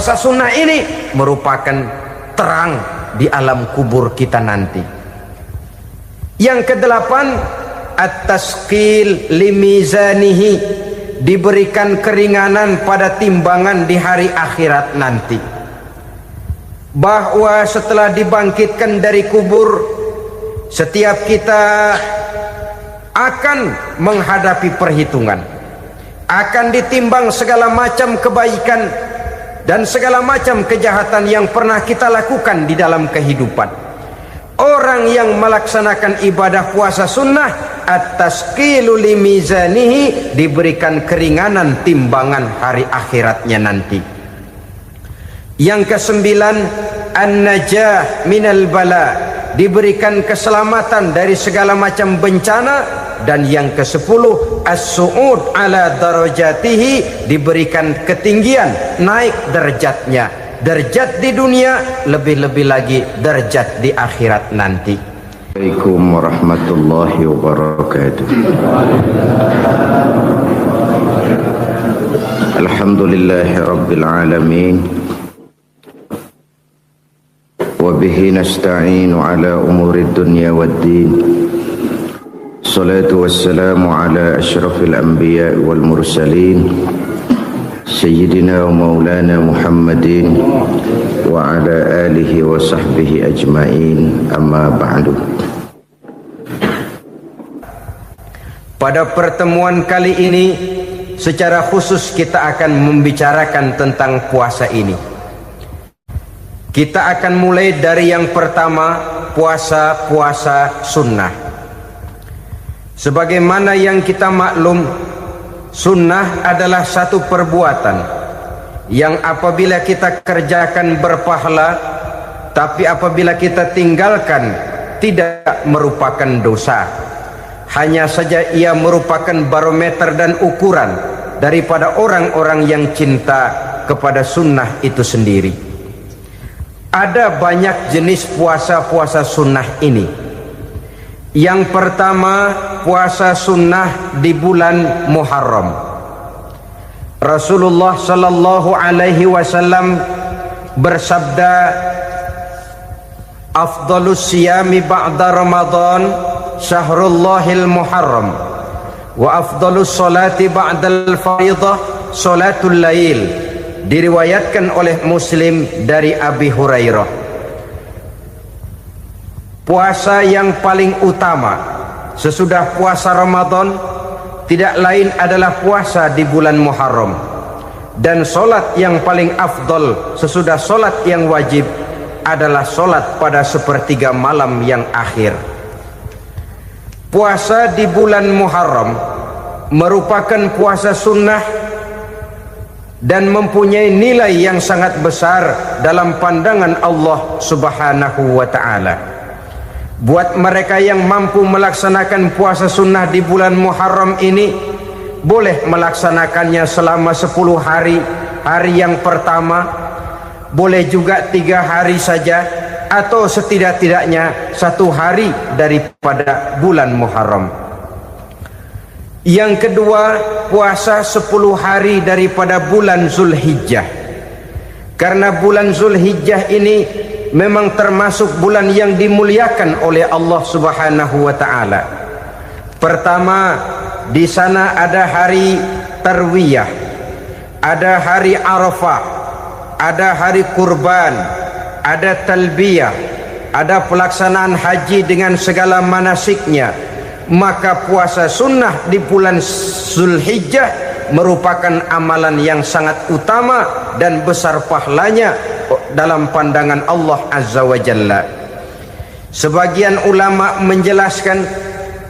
puasa sunnah ini merupakan terang di alam kubur kita nanti. Yang kedelapan, at-tasqil limizanihi, diberikan keringanan pada timbangan di hari akhirat nanti. Bahwa setelah dibangkitkan dari kubur, setiap kita akan menghadapi perhitungan, akan ditimbang segala macam kebaikan dan segala macam kejahatan yang pernah kita lakukan di dalam kehidupan. Orang yang melaksanakan ibadah puasa sunnah, at-tasqilu limizanihi, diberikan keringanan timbangan hari akhiratnya nanti. Yang kesembilan, an-najah minal bala, diberikan keselamatan dari segala macam bencana. Dan yang ke-10, as-su'ud ala darajatihi, diberikan ketinggian, naik derajatnya, derajat di dunia, lebih-lebih lagi derajat di akhirat nanti. Assalamualaikum warahmatullahi wabarakatuh. Alhamdulillahi rabbil alamin, wa bihi nasta'inu ala umuri dunya waddin. Salatu wassalamu ala ashrafil anbiya wal mursalin, Sayyidina wa maulana Muhammadin wa ala alihi wa sahbihi ajma'in, amma ba'du. Pada pertemuan kali ini secara khusus kita akan membicarakan tentang puasa ini. Kita akan mulai dari yang pertama, puasa sunnah. Sebagaimana yang kita maklum, sunnah adalah satu perbuatan yang apabila kita kerjakan berpahala, tapi apabila kita tinggalkan tidak merupakan dosa. Hanya saja ia merupakan barometer dan ukuran daripada orang-orang yang cinta kepada sunnah itu sendiri. Ada banyak jenis puasa sunnah ini. Yang pertama, puasa sunnah di bulan Muharram. Rasulullah sallallahu alaihi wasallam bersabda, afdalus siyami ba'da Ramadan syahrullahil Muharram, wa afdalus salati ba'dal faridah salatul lail. Diriwayatkan oleh Muslim dari Abi Hurairah. Puasa yang paling utama sesudah puasa Ramadan tidak lain adalah puasa di bulan Muharram. Dan solat yang paling afdol sesudah solat yang wajib adalah solat pada sepertiga malam yang akhir. Puasa di bulan Muharram merupakan puasa sunnah dan mempunyai nilai yang sangat besar dalam pandangan Allah Subhanahu wa ta'ala. Buat mereka yang mampu melaksanakan puasa sunnah di bulan Muharram ini, boleh melaksanakannya selama 10 hari. Hari yang pertama, boleh juga 3 hari saja, atau setidak-tidaknya 1 hari daripada bulan Muharram. Yang kedua, puasa 10 hari daripada bulan Zulhijjah. Karena bulan Zulhijjah ini memang termasuk bulan yang dimuliakan oleh Allah Subhanahu wa ta'ala. Pertama, di sana ada hari Tarwiyah, ada hari Arafah, ada hari kurban, ada talbiyah, ada pelaksanaan haji dengan segala manasiknya. Maka puasa sunnah di bulan Zulhijjah merupakan amalan yang sangat utama dan besar pahalanya dalam pandangan Allah Azza wa Jalla. Sebagian ulama menjelaskan,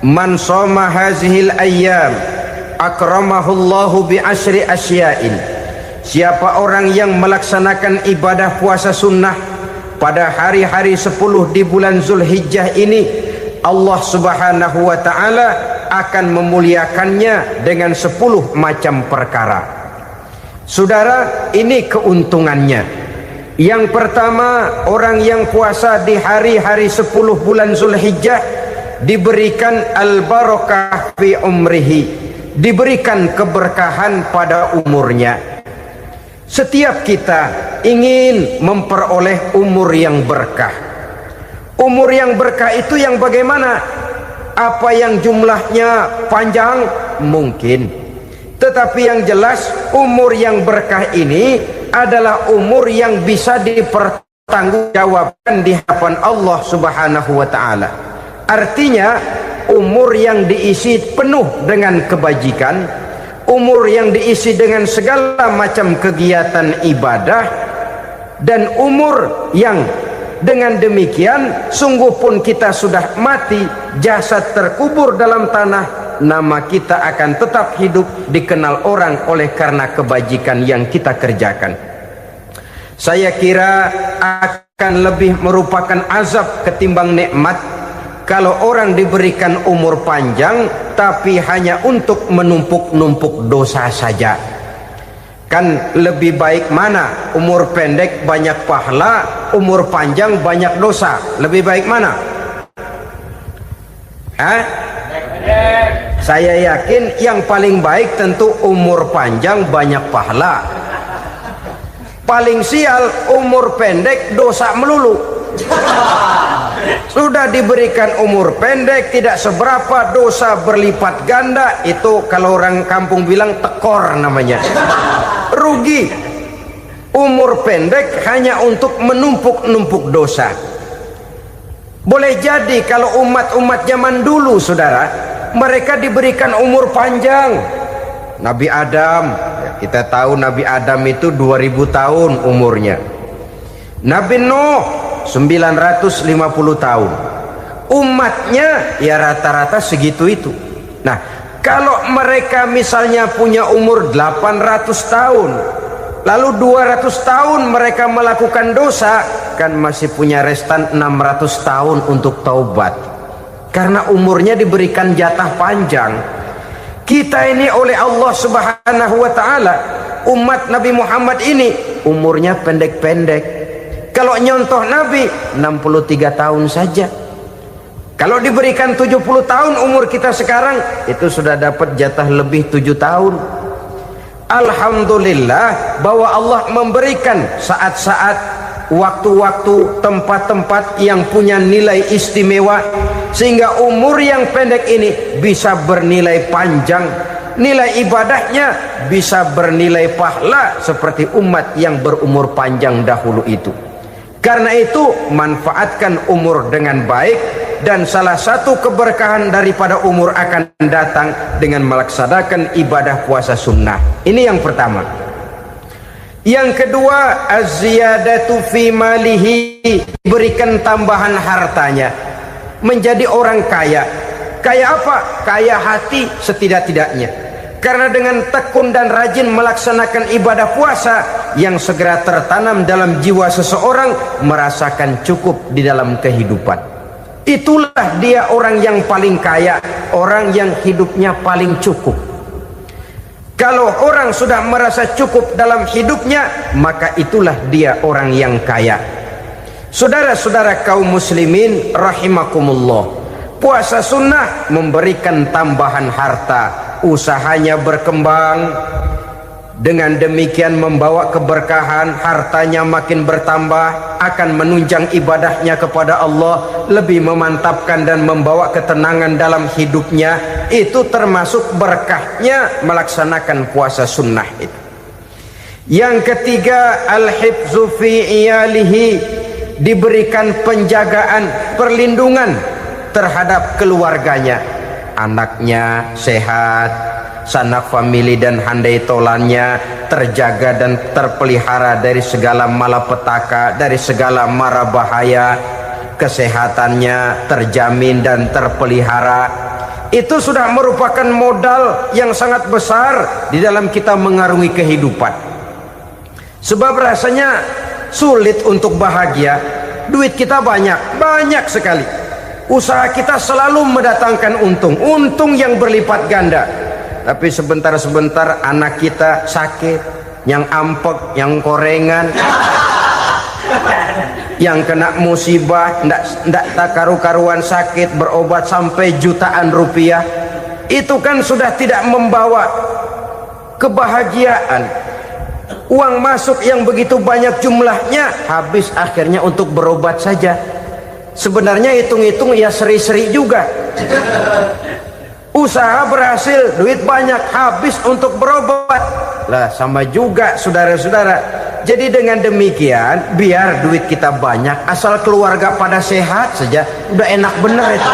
man shoma hazihil ayyam akramahullahu bi asyri asya'in. Siapa orang yang melaksanakan ibadah puasa sunnah pada hari-hari 10 di bulan Zulhijjah ini, Allah Subhanahu wa ta'ala akan memuliakannya dengan 10 macam perkara. Saudara, ini keuntungannya. Yang pertama, orang yang puasa di hari-hari 10 bulan Zulhijjah diberikan al-barakah fi umrihi, diberikan keberkahan pada umurnya. Setiap kita ingin memperoleh umur yang berkah. Umur yang berkah itu yang bagaimana? Apa yang jumlahnya panjang? Mungkin. Tetapi yang jelas umur yang berkah ini adalah umur yang bisa dipertanggungjawabkan di hadapan Allah Subhanahu wa taala. Artinya umur yang diisi penuh dengan kebajikan, umur yang diisi dengan segala macam kegiatan ibadah, dan umur yang dengan demikian sungguh pun kita sudah mati, jasad terkubur dalam tanah, nama kita akan tetap hidup, dikenal orang oleh karena kebajikan yang kita kerjakan. Saya kira akan lebih merupakan azab ketimbang nikmat kalau orang diberikan umur panjang tapi hanya untuk menumpuk-numpuk dosa saja. Kan lebih baik mana? Umur pendek banyak pahala, umur panjang banyak dosa. Lebih baik mana? Saya yakin yang paling baik tentu umur panjang banyak pahala. Paling sial umur pendek dosa melulu. Sudah diberikan umur pendek tidak seberapa, dosa berlipat ganda. Itu kalau orang kampung bilang tekor namanya. Rugi. Umur pendek hanya untuk menumpuk-numpuk dosa. Boleh jadi kalau umat-umat zaman dulu, saudara, mereka diberikan umur panjang. Nabi Adam, kita tahu Nabi Adam itu 2000 tahun umurnya. Nabi Nuh 950 tahun. Umatnya ya rata-rata segitu itu. Nah, kalau mereka misalnya punya umur 800 tahun, lalu 200 tahun mereka melakukan dosa, kan masih punya restan 600 tahun untuk taubat. Karena umurnya diberikan jatah panjang. Kita ini oleh Allah Subhanahu wa taala, umat Nabi Muhammad ini umurnya pendek-pendek. Kalau nyontoh Nabi 63 tahun saja. Kalau diberikan 70 tahun umur kita sekarang, itu sudah dapat jatah lebih 7 tahun. Alhamdulillah bahwa Allah memberikan saat-saat, waktu-waktu, tempat-tempat yang punya nilai istimewa, sehingga umur yang pendek ini bisa bernilai panjang, nilai ibadahnya bisa bernilai pahala seperti umat yang berumur panjang dahulu itu. Karena itu manfaatkan umur dengan baik, dan salah satu keberkahan daripada umur akan datang dengan melaksanakan ibadah puasa sunnah. Ini yang pertama. Yang kedua, az-ziyadatu fi malihi, berikan tambahan hartanya, menjadi orang kaya. Kaya apa? Kaya hati setidak-tidaknya. Karena dengan tekun dan rajin melaksanakan ibadah puasa, yang segera tertanam dalam jiwa seseorang merasakan cukup di dalam kehidupan. Itulah dia orang yang paling kaya, orang yang hidupnya paling cukup. Kalau orang sudah merasa cukup dalam hidupnya, maka itulah dia orang yang kaya. Saudara-saudara kaum muslimin rahimakumullah, puasa sunnah memberikan tambahan harta, usahanya berkembang, dengan demikian membawa keberkahan, hartanya makin bertambah, akan menunjang ibadahnya kepada Allah, lebih memantapkan dan membawa ketenangan dalam hidupnya. Itu termasuk berkahnya melaksanakan puasa sunnah itu. Yang ketiga, al-hifzu fi iyalihi, diberikan penjagaan, perlindungan terhadap keluarganya, anaknya sehat, sanak famili dan handai tolannya terjaga dan terpelihara dari segala malapetaka, dari segala mara bahaya, kesehatannya terjamin dan terpelihara. Itu sudah merupakan modal yang sangat besar di dalam kita mengarungi kehidupan. Sebab rasanya sulit untuk bahagia, duit kita banyak sekali, usaha kita selalu mendatangkan untung yang berlipat ganda. Tapi sebentar-sebentar anak kita sakit, yang ampek, yang korengan, yang kena musibah, ndak tak karu-karuan sakit, berobat sampai jutaan rupiah. Itu kan sudah tidak membawa kebahagiaan. Uang masuk yang begitu banyak jumlahnya habis akhirnya untuk berobat saja. Sebenarnya hitung-hitung ya seri-seri juga. Usaha berhasil, duit banyak, habis untuk berobat. Lah sama juga saudara-saudara. Jadi dengan demikian biar duit kita banyak, asal keluarga pada sehat saja, udah enak bener itu.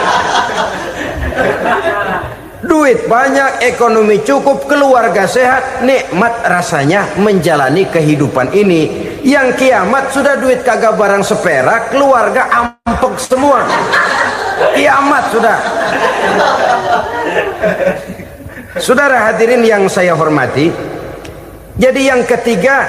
Duit banyak, ekonomi cukup, keluarga sehat, nikmat rasanya menjalani kehidupan ini. Yang kiamat sudah duit kagak barang seperak, keluarga ampek semua. Kiamat sudah. Saudara hadirin yang saya hormati, jadi yang ketiga,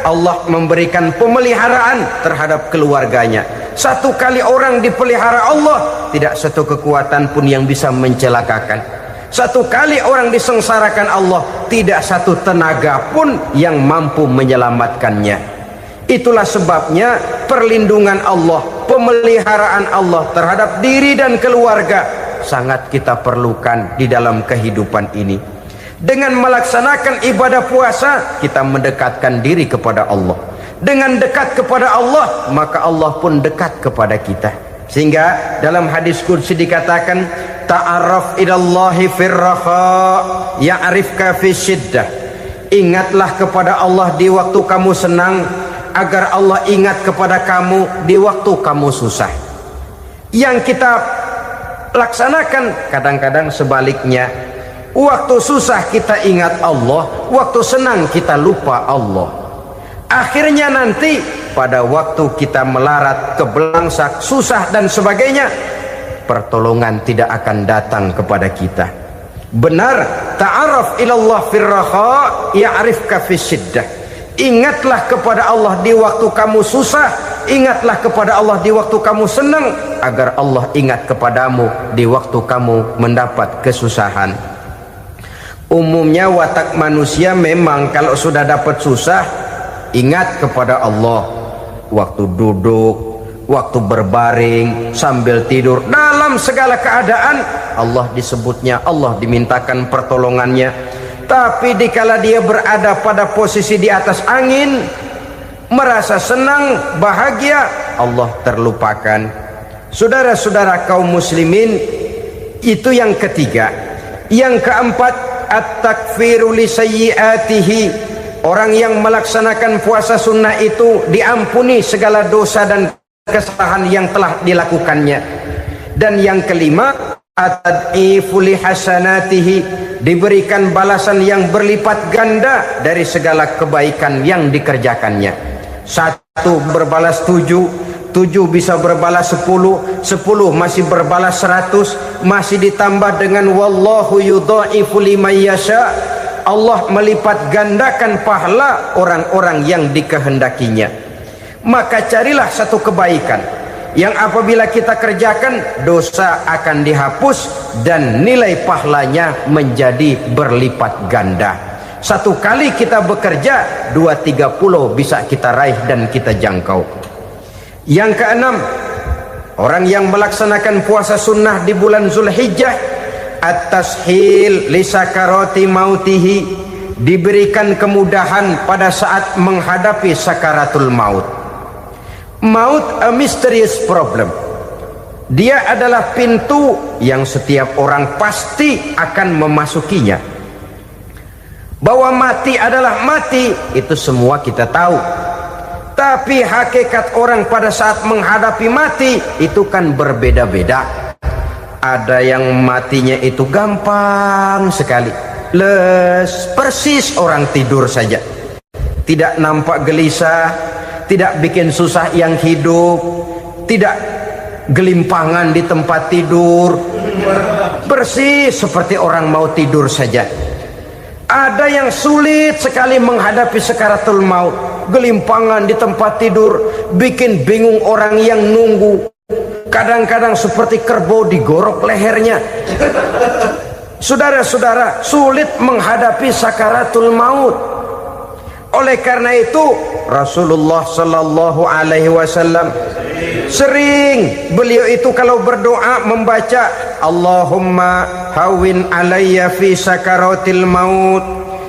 Allah memberikan pemeliharaan terhadap keluarganya. Satu kali orang dipelihara Allah, tidak satu kekuatan pun yang bisa mencelakakan. Satu kali orang disengsarakan Allah, tidak satu tenaga pun yang mampu menyelamatkannya. Itulah sebabnya perlindungan Allah, pemeliharaan Allah terhadap diri dan keluarga sangat kita perlukan di dalam kehidupan ini. Dengan melaksanakan ibadah puasa, kita mendekatkan diri kepada Allah. Dengan dekat kepada Allah, maka Allah pun dekat kepada kita. Sehingga dalam hadis qudsi dikatakan, ta'arraf ilallahi firraha ya'rifka fi syiddah. Ingatlah kepada Allah di waktu kamu senang, agar Allah ingat kepada kamu di waktu kamu susah. Yang kita laksanakan kadang-kadang sebaliknya. Waktu susah kita ingat Allah, waktu senang kita lupa Allah. Akhirnya nanti pada waktu kita melarat, kebelangsak, susah dan sebagainya, pertolongan tidak akan datang kepada kita. Benar, ta'aruf ilallah firraha ya'rifka fi syiddah. Ingatlah kepada Allah di waktu kamu susah, ingatlah kepada Allah di waktu kamu senang, agar Allah ingat kepadamu di waktu kamu mendapat kesusahan. Umumnya watak manusia memang kalau sudah dapat susah, ingat kepada Allah. Waktu duduk, waktu berbaring, sambil tidur, dalam segala keadaan Allah disebutnya, Allah dimintakan pertolongannya. Tapi dikala dia berada pada posisi di atas angin, merasa senang, bahagia, Allah terlupakan. Saudara-saudara kaum muslimin, itu yang ketiga. Yang keempat, at-takfiru li sayyiatihi. Orang yang melaksanakan puasa sunnah itu diampuni segala dosa dan kesalahan yang telah dilakukannya. Dan yang kelima, at-tad'ifu li hasanatihi, diberikan balasan yang berlipat ganda dari segala kebaikan yang dikerjakannya. 1 berbalas 7, 7 bisa berbalas 10, 10 masih berbalas 100, masih ditambah dengan wallahu yudha'ifu liman yasha. Allah melipat gandakan pahala orang-orang yang dikehendakinya. Maka carilah satu kebaikan yang apabila kita kerjakan, dosa akan dihapus dan nilai pahalanya menjadi berlipat ganda. Satu kali kita bekerja, 2-3 pulau bisa kita raih dan kita jangkau. Yang keenam, orang yang melaksanakan puasa sunnah di bulan Zulhijjah, at-tashil li sakarati mautihi, diberikan kemudahan pada saat menghadapi sakaratul maut. Maut a mysterious problem. Dia adalah pintu yang setiap orang pasti akan memasukinya. Bahwa mati adalah mati, itu semua kita tahu. Tapi hakikat orang pada saat menghadapi mati itu kan berbeda-beda. Ada yang matinya itu gampang sekali, persis orang tidur saja, tidak nampak gelisah, tidak bikin susah yang hidup, tidak gelimpangan di tempat tidur, persis seperti orang mau tidur saja. Ada yang sulit sekali menghadapi sakaratul maut, gelimpangan di tempat tidur, bikin bingung orang yang nunggu. Kadang-kadang seperti kerbau digorok lehernya. Saudara-saudara, sulit menghadapi sakaratul maut. Oleh karena itu Rasulullah sallallahu alaihi wasallam sering beliau itu kalau berdoa membaca Allahumma hawin alayya fi sakaratil maut.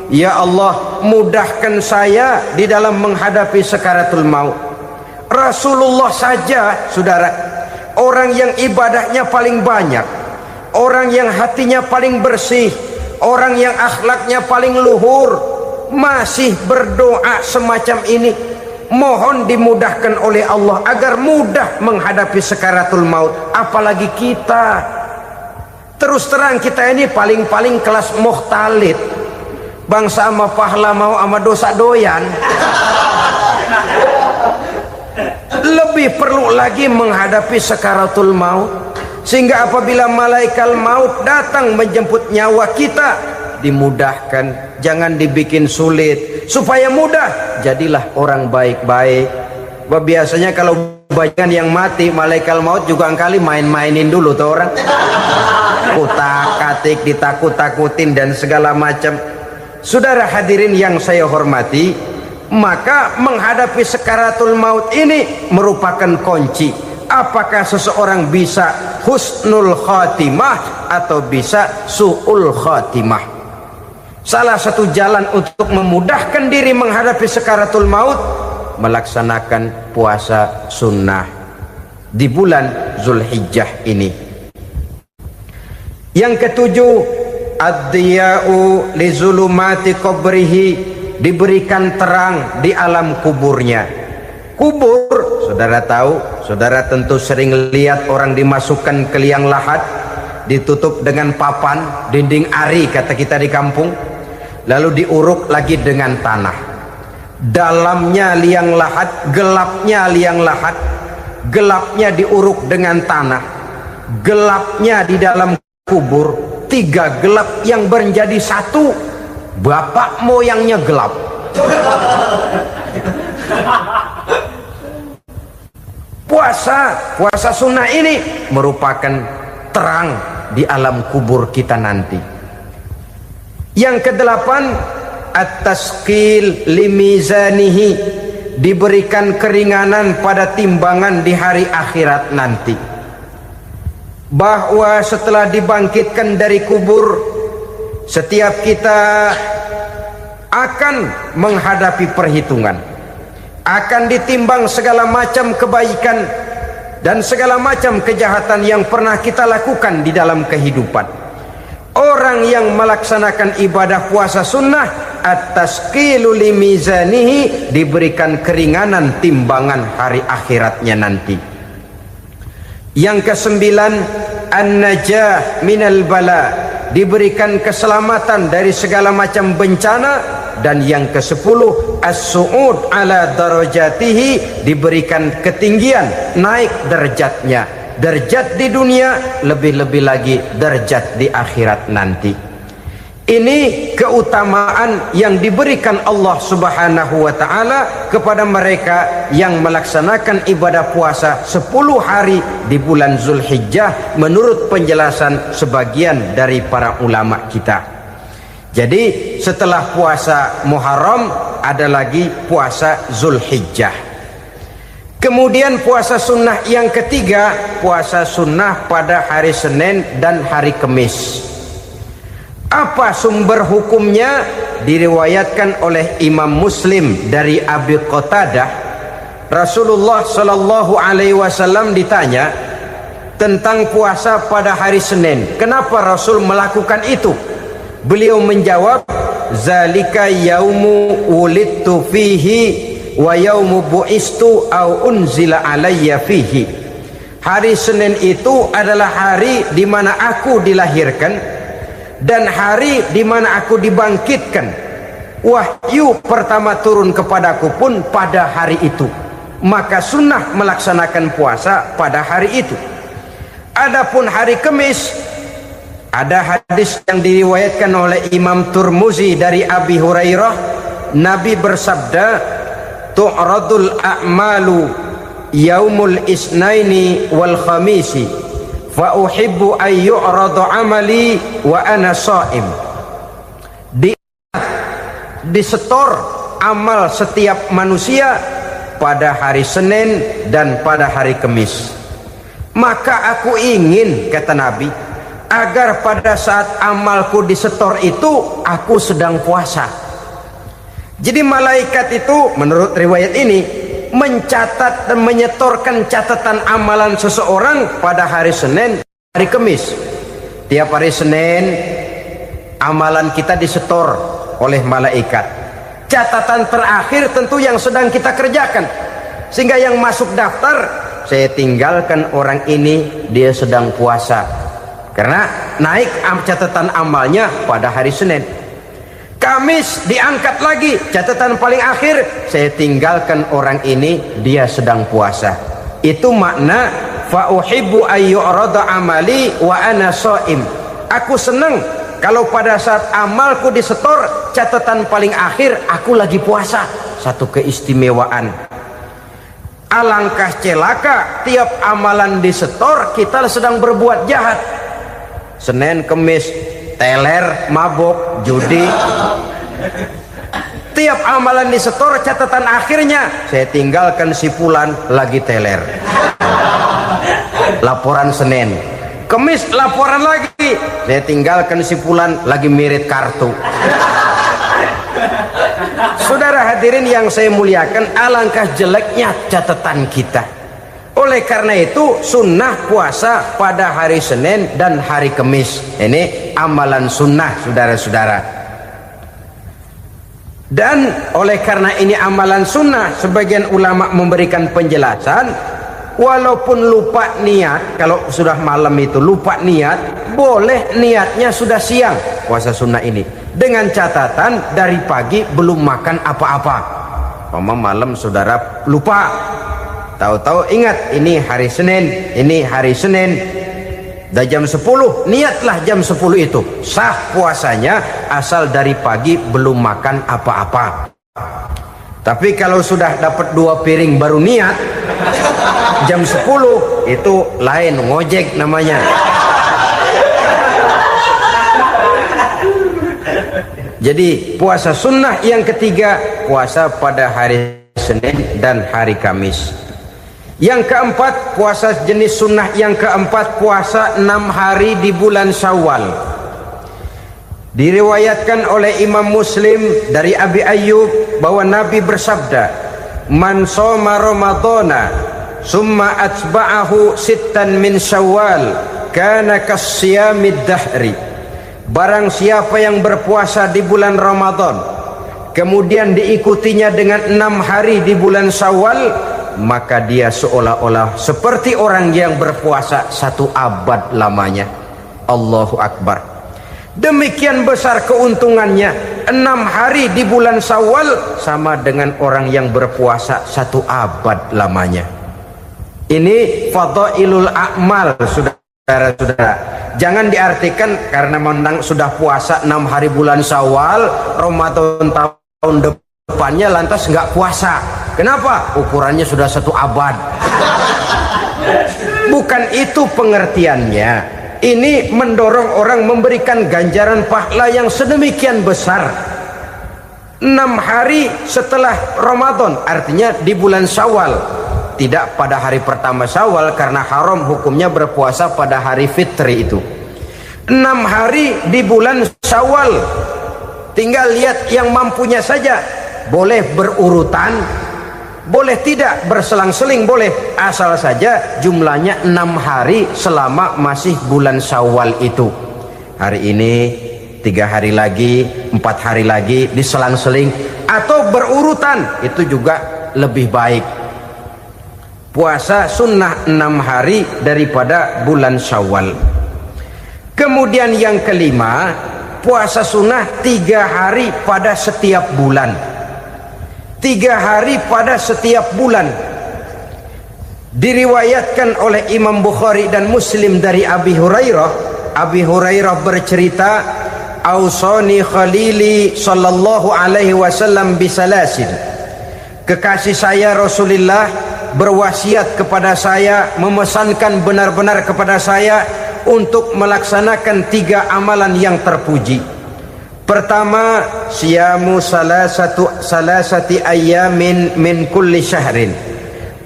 ya Allah, mudahkan saya di dalam menghadapi sakaratul maut. Rasulullah saja, saudara, orang yang ibadahnya paling banyak, orang yang hatinya paling bersih, orang yang akhlaknya paling luhur, masih berdoa semacam ini. Mohon dimudahkan oleh Allah agar mudah menghadapi sakaratul maut. Apalagi kita, terus terang kita ini paling-paling kelas muhtalid, bangsa ama pahala mau ama dosa doyan. Lebih perlu lagi menghadapi sakaratul maut, sehingga apabila malaikat maut datang menjemput nyawa kita, dimudahkan, jangan dibikin sulit, supaya mudah. Jadilah orang baik-baik. Biasanya kalau banyak yang mati, malaikat maut juga kali main-mainin dulu tuh orang, utak-atik, ditakut-takutin dan segala macam. Saudara hadirin yang saya hormati, maka menghadapi sakaratul maut ini merupakan kunci. Apakah seseorang bisa husnul khatimah atau bisa su'ul khatimah? Salah satu jalan untuk memudahkan diri menghadapi sakaratul maut, melaksanakan puasa sunnah di bulan Zulhijjah ini. Yang ketujuh, ad-diya'u li zulumati qabrihi, diberikan terang di alam kuburnya. Kubur, saudara tahu, saudara tentu sering lihat orang dimasukkan ke liang lahat, ditutup dengan papan, dinding ari kata kita di kampung, lalu diuruk lagi dengan tanah. Dalamnya liang lahat, gelapnya liang lahat, gelapnya diuruk dengan tanah, gelapnya di dalam kubur, tiga gelap yang menjadi satu. Bapak moyangnya gelap. Puasa sunnah ini merupakan terang di alam kubur kita nanti. Yang kedelapan, at-tasqil limizanihi, diberikan keringanan pada timbangan di hari akhirat nanti. Bahwa setelah dibangkitkan dari kubur, setiap kita akan menghadapi perhitungan, akan ditimbang segala macam kebaikan dan segala macam kejahatan yang pernah kita lakukan di dalam kehidupan. Orang yang melaksanakan ibadah puasa sunnah, at-tasqilu limizanihi, diberikan keringanan timbangan hari akhiratnya nanti. Yang kesembilan, an-najah minal bala, diberikan keselamatan dari segala macam bencana. Dan yang ke-10, as-su'ud ala darajatihi, diberikan ketinggian, naik derajatnya, derajat di dunia, lebih-lebih lagi derajat di akhirat nanti. Ini keutamaan yang diberikan Allah Subhanahu wa ta'ala kepada mereka yang melaksanakan ibadah puasa 10 hari di bulan Zulhijjah menurut penjelasan sebagian dari para ulama kita. Jadi setelah puasa Muharram ada lagi puasa Zulhijjah. Kemudian puasa sunnah yang ketiga, puasa sunnah pada hari Senin dan hari Kamis. Apa sumber hukumnya? Diriwayatkan oleh Imam Muslim dari Abi Qatadah, Rasulullah Shallallahu Alaihi Wasallam ditanya tentang puasa pada hari Senin. Kenapa Rasul melakukan itu? Beliau menjawab, zalika yaumu wulidtu fihi wa yaumu bu'istu au unzila alayya fihi. Hari Senin itu adalah hari di mana aku dilahirkan dan hari di mana aku dibangkitkan. Wahyu pertama turun kepadaku pun pada hari itu. Maka sunnah melaksanakan puasa pada hari itu. Adapun hari Kamis, ada hadis yang diriwayatkan oleh Imam Turmuzi dari Abi Hurairah, Nabi bersabda, tu'radul a'malu yaumul isnaini wal khamisi fa uhibbu an yu'radu amali wa ana sha'im. Disetor amal setiap manusia pada hari Senin dan pada hari Kamis. Maka aku ingin, kata Nabi, agar pada saat amalku disetor itu aku sedang puasa. Jadi malaikat itu menurut riwayat ini mencatat dan menyetorkan catatan amalan seseorang pada hari Senin, hari Kamis. Tiap hari Senin amalan kita disetor oleh malaikat. Catatan terakhir tentu yang sedang kita kerjakan, sehingga yang masuk daftar, saya tinggalkan orang ini, dia sedang puasa, karena naik catatan amalnya pada hari Senin. Kamis diangkat lagi, catatan paling akhir, saya tinggalkan orang ini, dia sedang puasa. Itu makna fa uhibbu ayyurada amali wa ana shaim. Aku senang kalau pada saat amalku disetor, catatan paling akhir aku lagi puasa. Satu keistimewaan. Alangkah celaka tiap amalan disetor kita sedang berbuat jahat. Senin, Kemis, teler, mabok, judi. Tiap amalan disetor, catatan akhirnya saya tinggalkan si fulan lagi teler. Laporan Senin. Kemis laporan lagi, saya tinggalkan si fulan lagi mirit kartu. Saudara hadirin yang saya muliakan, alangkah jeleknya catatan kita. Oleh karena itu sunnah puasa pada hari Senin dan hari Kamis. Ini amalan sunnah, saudara-saudara. Dan oleh karena ini amalan sunnah, sebagian ulama memberikan penjelasan, walaupun lupa niat, kalau sudah malam itu lupa niat, boleh niatnya sudah siang puasa sunnah ini, dengan catatan dari pagi belum makan apa-apa. Malam saudara lupa, tahu-tahu ingat ini hari Senin, dah jam 10, niatlah jam 10 itu, sah puasanya asal dari pagi belum makan apa-apa. Tapi kalau sudah dapat 2 piring baru niat jam 10, itu lain, ngojek namanya. Jadi puasa sunnah yang ketiga, puasa pada hari Senin dan hari Kamis. Yang keempat, puasa jenis sunnah yang keempat, puasa 6 hari di bulan Syawal. Diriwayatkan oleh Imam Muslim dari Abi Ayyub bahwa Nabi bersabda, "Man shoma Ramadhana summa atba'ahu sittan min Syawal kana kasyamid dahri." Barang siapa yang berpuasa di bulan Ramadan kemudian diikutinya dengan 6 hari di bulan Syawal, maka dia seolah-olah seperti orang yang berpuasa 1 abad lamanya. Allahu Akbar. Demikian besar keuntungannya. 6 hari di bulan Syawal sama dengan orang yang berpuasa 1 abad lamanya. Ini fadailul a'mal, saudara-saudara. Jangan diartikan karena menang sudah puasa 6 hari bulan Syawal, Ramadan tahun depannya lantas nggak puasa. Kenapa? Ukurannya sudah 1 abad. Bukan itu pengertiannya. Ini mendorong orang memberikan ganjaran pahala yang sedemikian besar. 6 hari setelah Ramadan, artinya di bulan Syawal. Tidak pada hari pertama Syawal, karena haram hukumnya berpuasa pada hari fitri itu. 6 hari di bulan Syawal. Tinggal lihat yang mampunya saja. Boleh berurutan, boleh tidak berselang-seling, boleh, asal saja jumlahnya 6 hari selama masih bulan Syawal itu. Hari ini 3 hari lagi, 4 hari lagi, diselang-seling atau berurutan, itu juga lebih baik. Puasa sunnah 6 hari daripada bulan Syawal. Kemudian yang kelima, puasa sunnah 3 hari pada setiap bulan. 3 hari pada setiap bulan. Diriwayatkan oleh Imam Bukhari dan Muslim dari Abi Hurairah. Abi Hurairah bercerita, "Ausani khalili sallallahu alaihi wasallam bisalasin." Kekasih saya Rasulullah berwasiat kepada saya, memesankan benar-benar kepada saya untuk melaksanakan 3 amalan yang terpuji. Pertama, siyamu salasati ayyamin min kulli syahrin.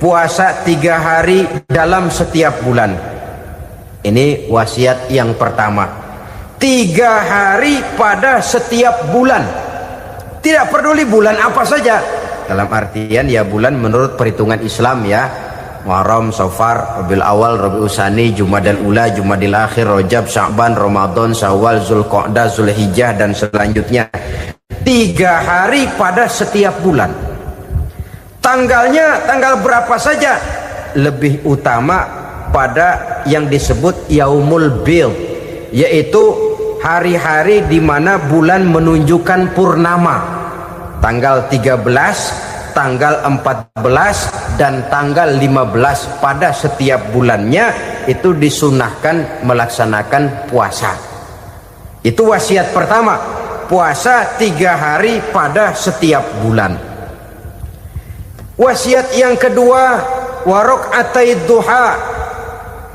Puasa 3 hari dalam setiap bulan. Ini wasiat yang pertama. 3 hari pada setiap bulan. Tidak peduli bulan apa saja. Dalam artian ya bulan menurut perhitungan Islam ya. Muharram, Safar, Rabiul Awal, Rabiul Tsani, Jumadal Ula, Jumadil Akhir, Rajab, Sya'ban, Ramadan, Syawal, Zulqa'dah, Zulhijjah dan selanjutnya. 3 hari pada setiap bulan. Tanggalnya tanggal berapa saja. Lebih utama pada yang disebut Yaumul Bid, yaitu hari-hari di mana bulan menunjukkan purnama. Tanggal 13, tanggal 14 dan tanggal 15 pada setiap bulannya itu disunahkan melaksanakan puasa. Itu wasiat pertama, puasa 3 hari pada setiap bulan. Wasiat yang kedua, waraqatai duha,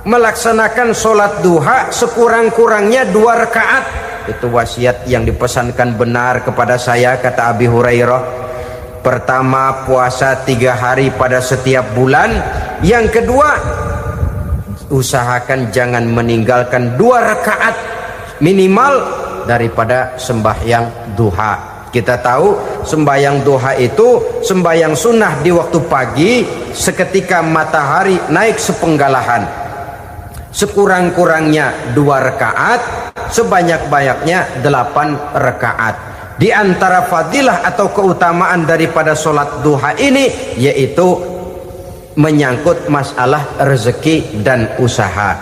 melaksanakan sholat duha sekurang-kurangnya 2 rakaat. Itu wasiat yang dipesankan benar kepada saya, kata Abi Hurairah. Pertama, puasa 3 hari pada setiap bulan. Yang kedua, usahakan jangan meninggalkan 2 rakaat minimal daripada sembahyang duha. Kita tahu sembahyang duha itu sembahyang sunnah di waktu pagi seketika matahari naik sepenggalahan. Sekurang-kurangnya 2 rakaat, sebanyak-banyaknya 8 rakaat. Di antara fadilah atau keutamaan daripada sholat duha ini yaitu menyangkut masalah rezeki dan usaha.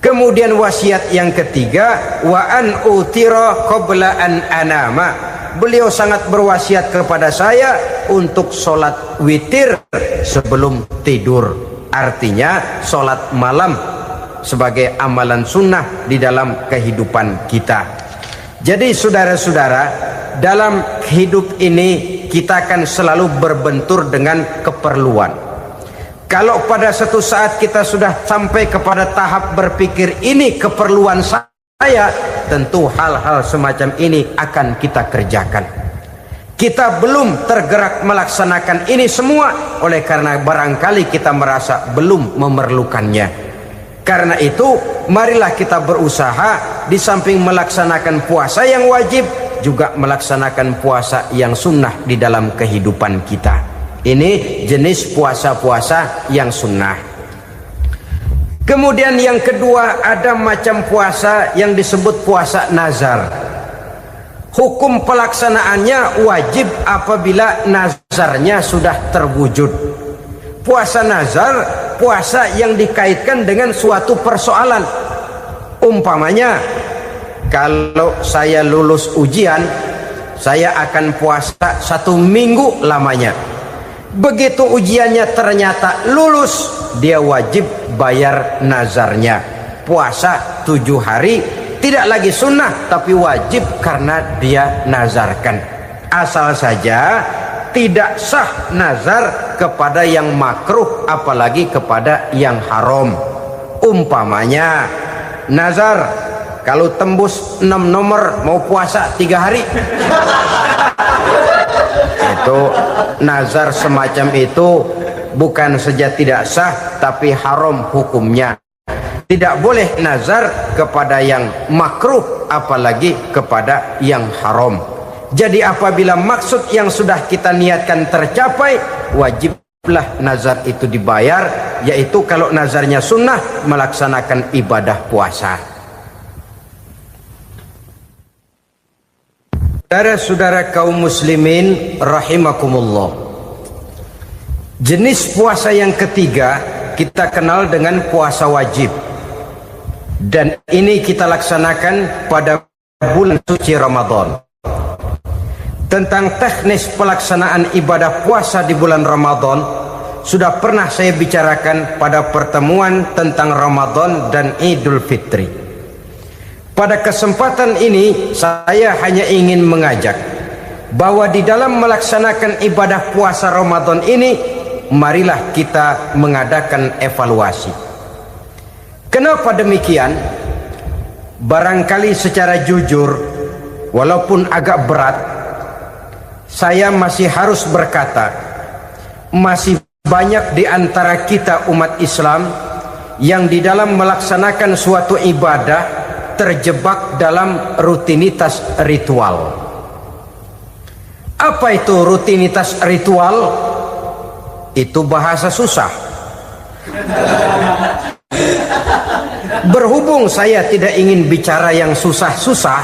Kemudian wasiat yang ketiga, wa an utira qabla an anama. Beliau sangat berwasiat kepada saya untuk sholat witir sebelum tidur. Artinya sholat malam sebagai amalan sunnah di dalam kehidupan kita. Jadi saudara-saudara, dalam hidup ini kita akan selalu berbentur dengan keperluan. Kalau pada satu saat kita sudah sampai kepada tahap berpikir ini keperluan saya, tentu hal-hal semacam ini akan kita kerjakan. Kita belum tergerak melaksanakan ini semua oleh karena barangkali kita merasa belum memerlukannya. Karena itu marilah kita berusaha di samping melaksanakan puasa yang wajib juga melaksanakan puasa yang sunnah di dalam kehidupan kita. Ini jenis puasa-puasa yang sunnah. Kemudian yang kedua, ada macam puasa yang disebut puasa nazar. Hukum pelaksanaannya wajib apabila nazarnya sudah terwujud. Puasa nazar, puasa yang dikaitkan dengan suatu persoalan. Umpamanya, kalau saya lulus ujian, saya akan puasa 1 minggu lamanya. Begitu ujiannya ternyata lulus, dia wajib bayar nazarnya. Puasa 7 hari, tidak lagi sunnah tapi wajib karena dia nazarkan. Asal saja tidak sah nazar kepada yang makruh apalagi kepada yang haram. Umpamanya nazar kalau tembus 6 nomor mau puasa 3 hari. Itu nazar semacam itu bukan saja tidak sah tapi haram hukumnya. Tidak boleh nazar kepada yang makruh apalagi kepada yang haram. Jadi apabila maksud yang sudah kita niatkan tercapai, wajiblah nazar itu dibayar, yaitu kalau nazarnya sunnah melaksanakan ibadah puasa. Saudara-saudara kaum muslimin rahimakumullah. Jenis puasa yang ketiga kita kenal dengan puasa wajib. Dan ini kita laksanakan pada bulan suci Ramadan. Tentang teknis pelaksanaan ibadah puasa di bulan Ramadan sudah pernah saya bicarakan pada pertemuan tentang Ramadan dan Idul Fitri. Pada kesempatan ini saya hanya ingin mengajak bahwa di dalam melaksanakan ibadah puasa Ramadan ini, marilah kita mengadakan evaluasi. Kenapa demikian? Barangkali secara jujur, walaupun agak berat, saya masih harus berkata, masih banyak di antara kita umat Islam yang di dalam melaksanakan suatu ibadah terjebak dalam rutinitas ritual. Apa itu rutinitas ritual? Itu bahasa susah. Berhubung saya tidak ingin bicara yang susah-susah,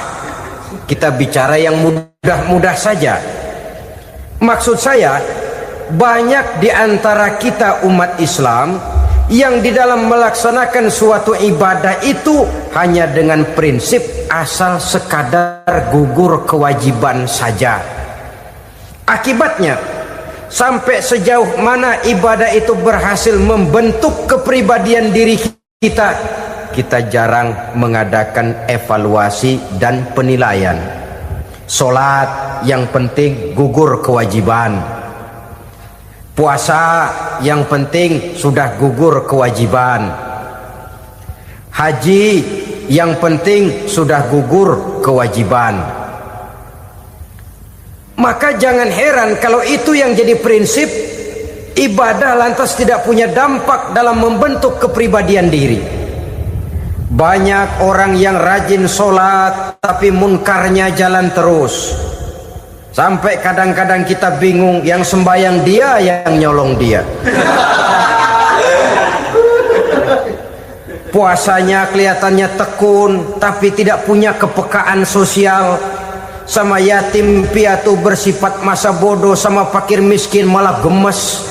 kita bicara yang mudah-mudah saja. Maksud saya, banyak di antara kita umat Islam yang di dalam melaksanakan suatu ibadah itu hanya dengan prinsip asal sekadar gugur kewajiban saja. Akibatnya, sampai sejauh mana ibadah itu berhasil membentuk kepribadian diri kita, kita jarang mengadakan evaluasi dan penilaian. Solat yang penting gugur kewajiban. Puasa yang penting sudah gugur kewajiban. Haji yang penting sudah gugur kewajiban. Maka jangan heran kalau itu yang jadi prinsip, ibadah lantas tidak punya dampak dalam membentuk kepribadian diri. Banyak orang yang rajin sholat tapi munkarnya jalan terus. Sampai kadang-kadang kita bingung, yang sembahyang dia, yang nyolong dia. Puasanya kelihatannya tekun tapi tidak punya kepekaan sosial. Sama yatim piatu bersifat masa bodoh, sama fakir miskin malah gemes.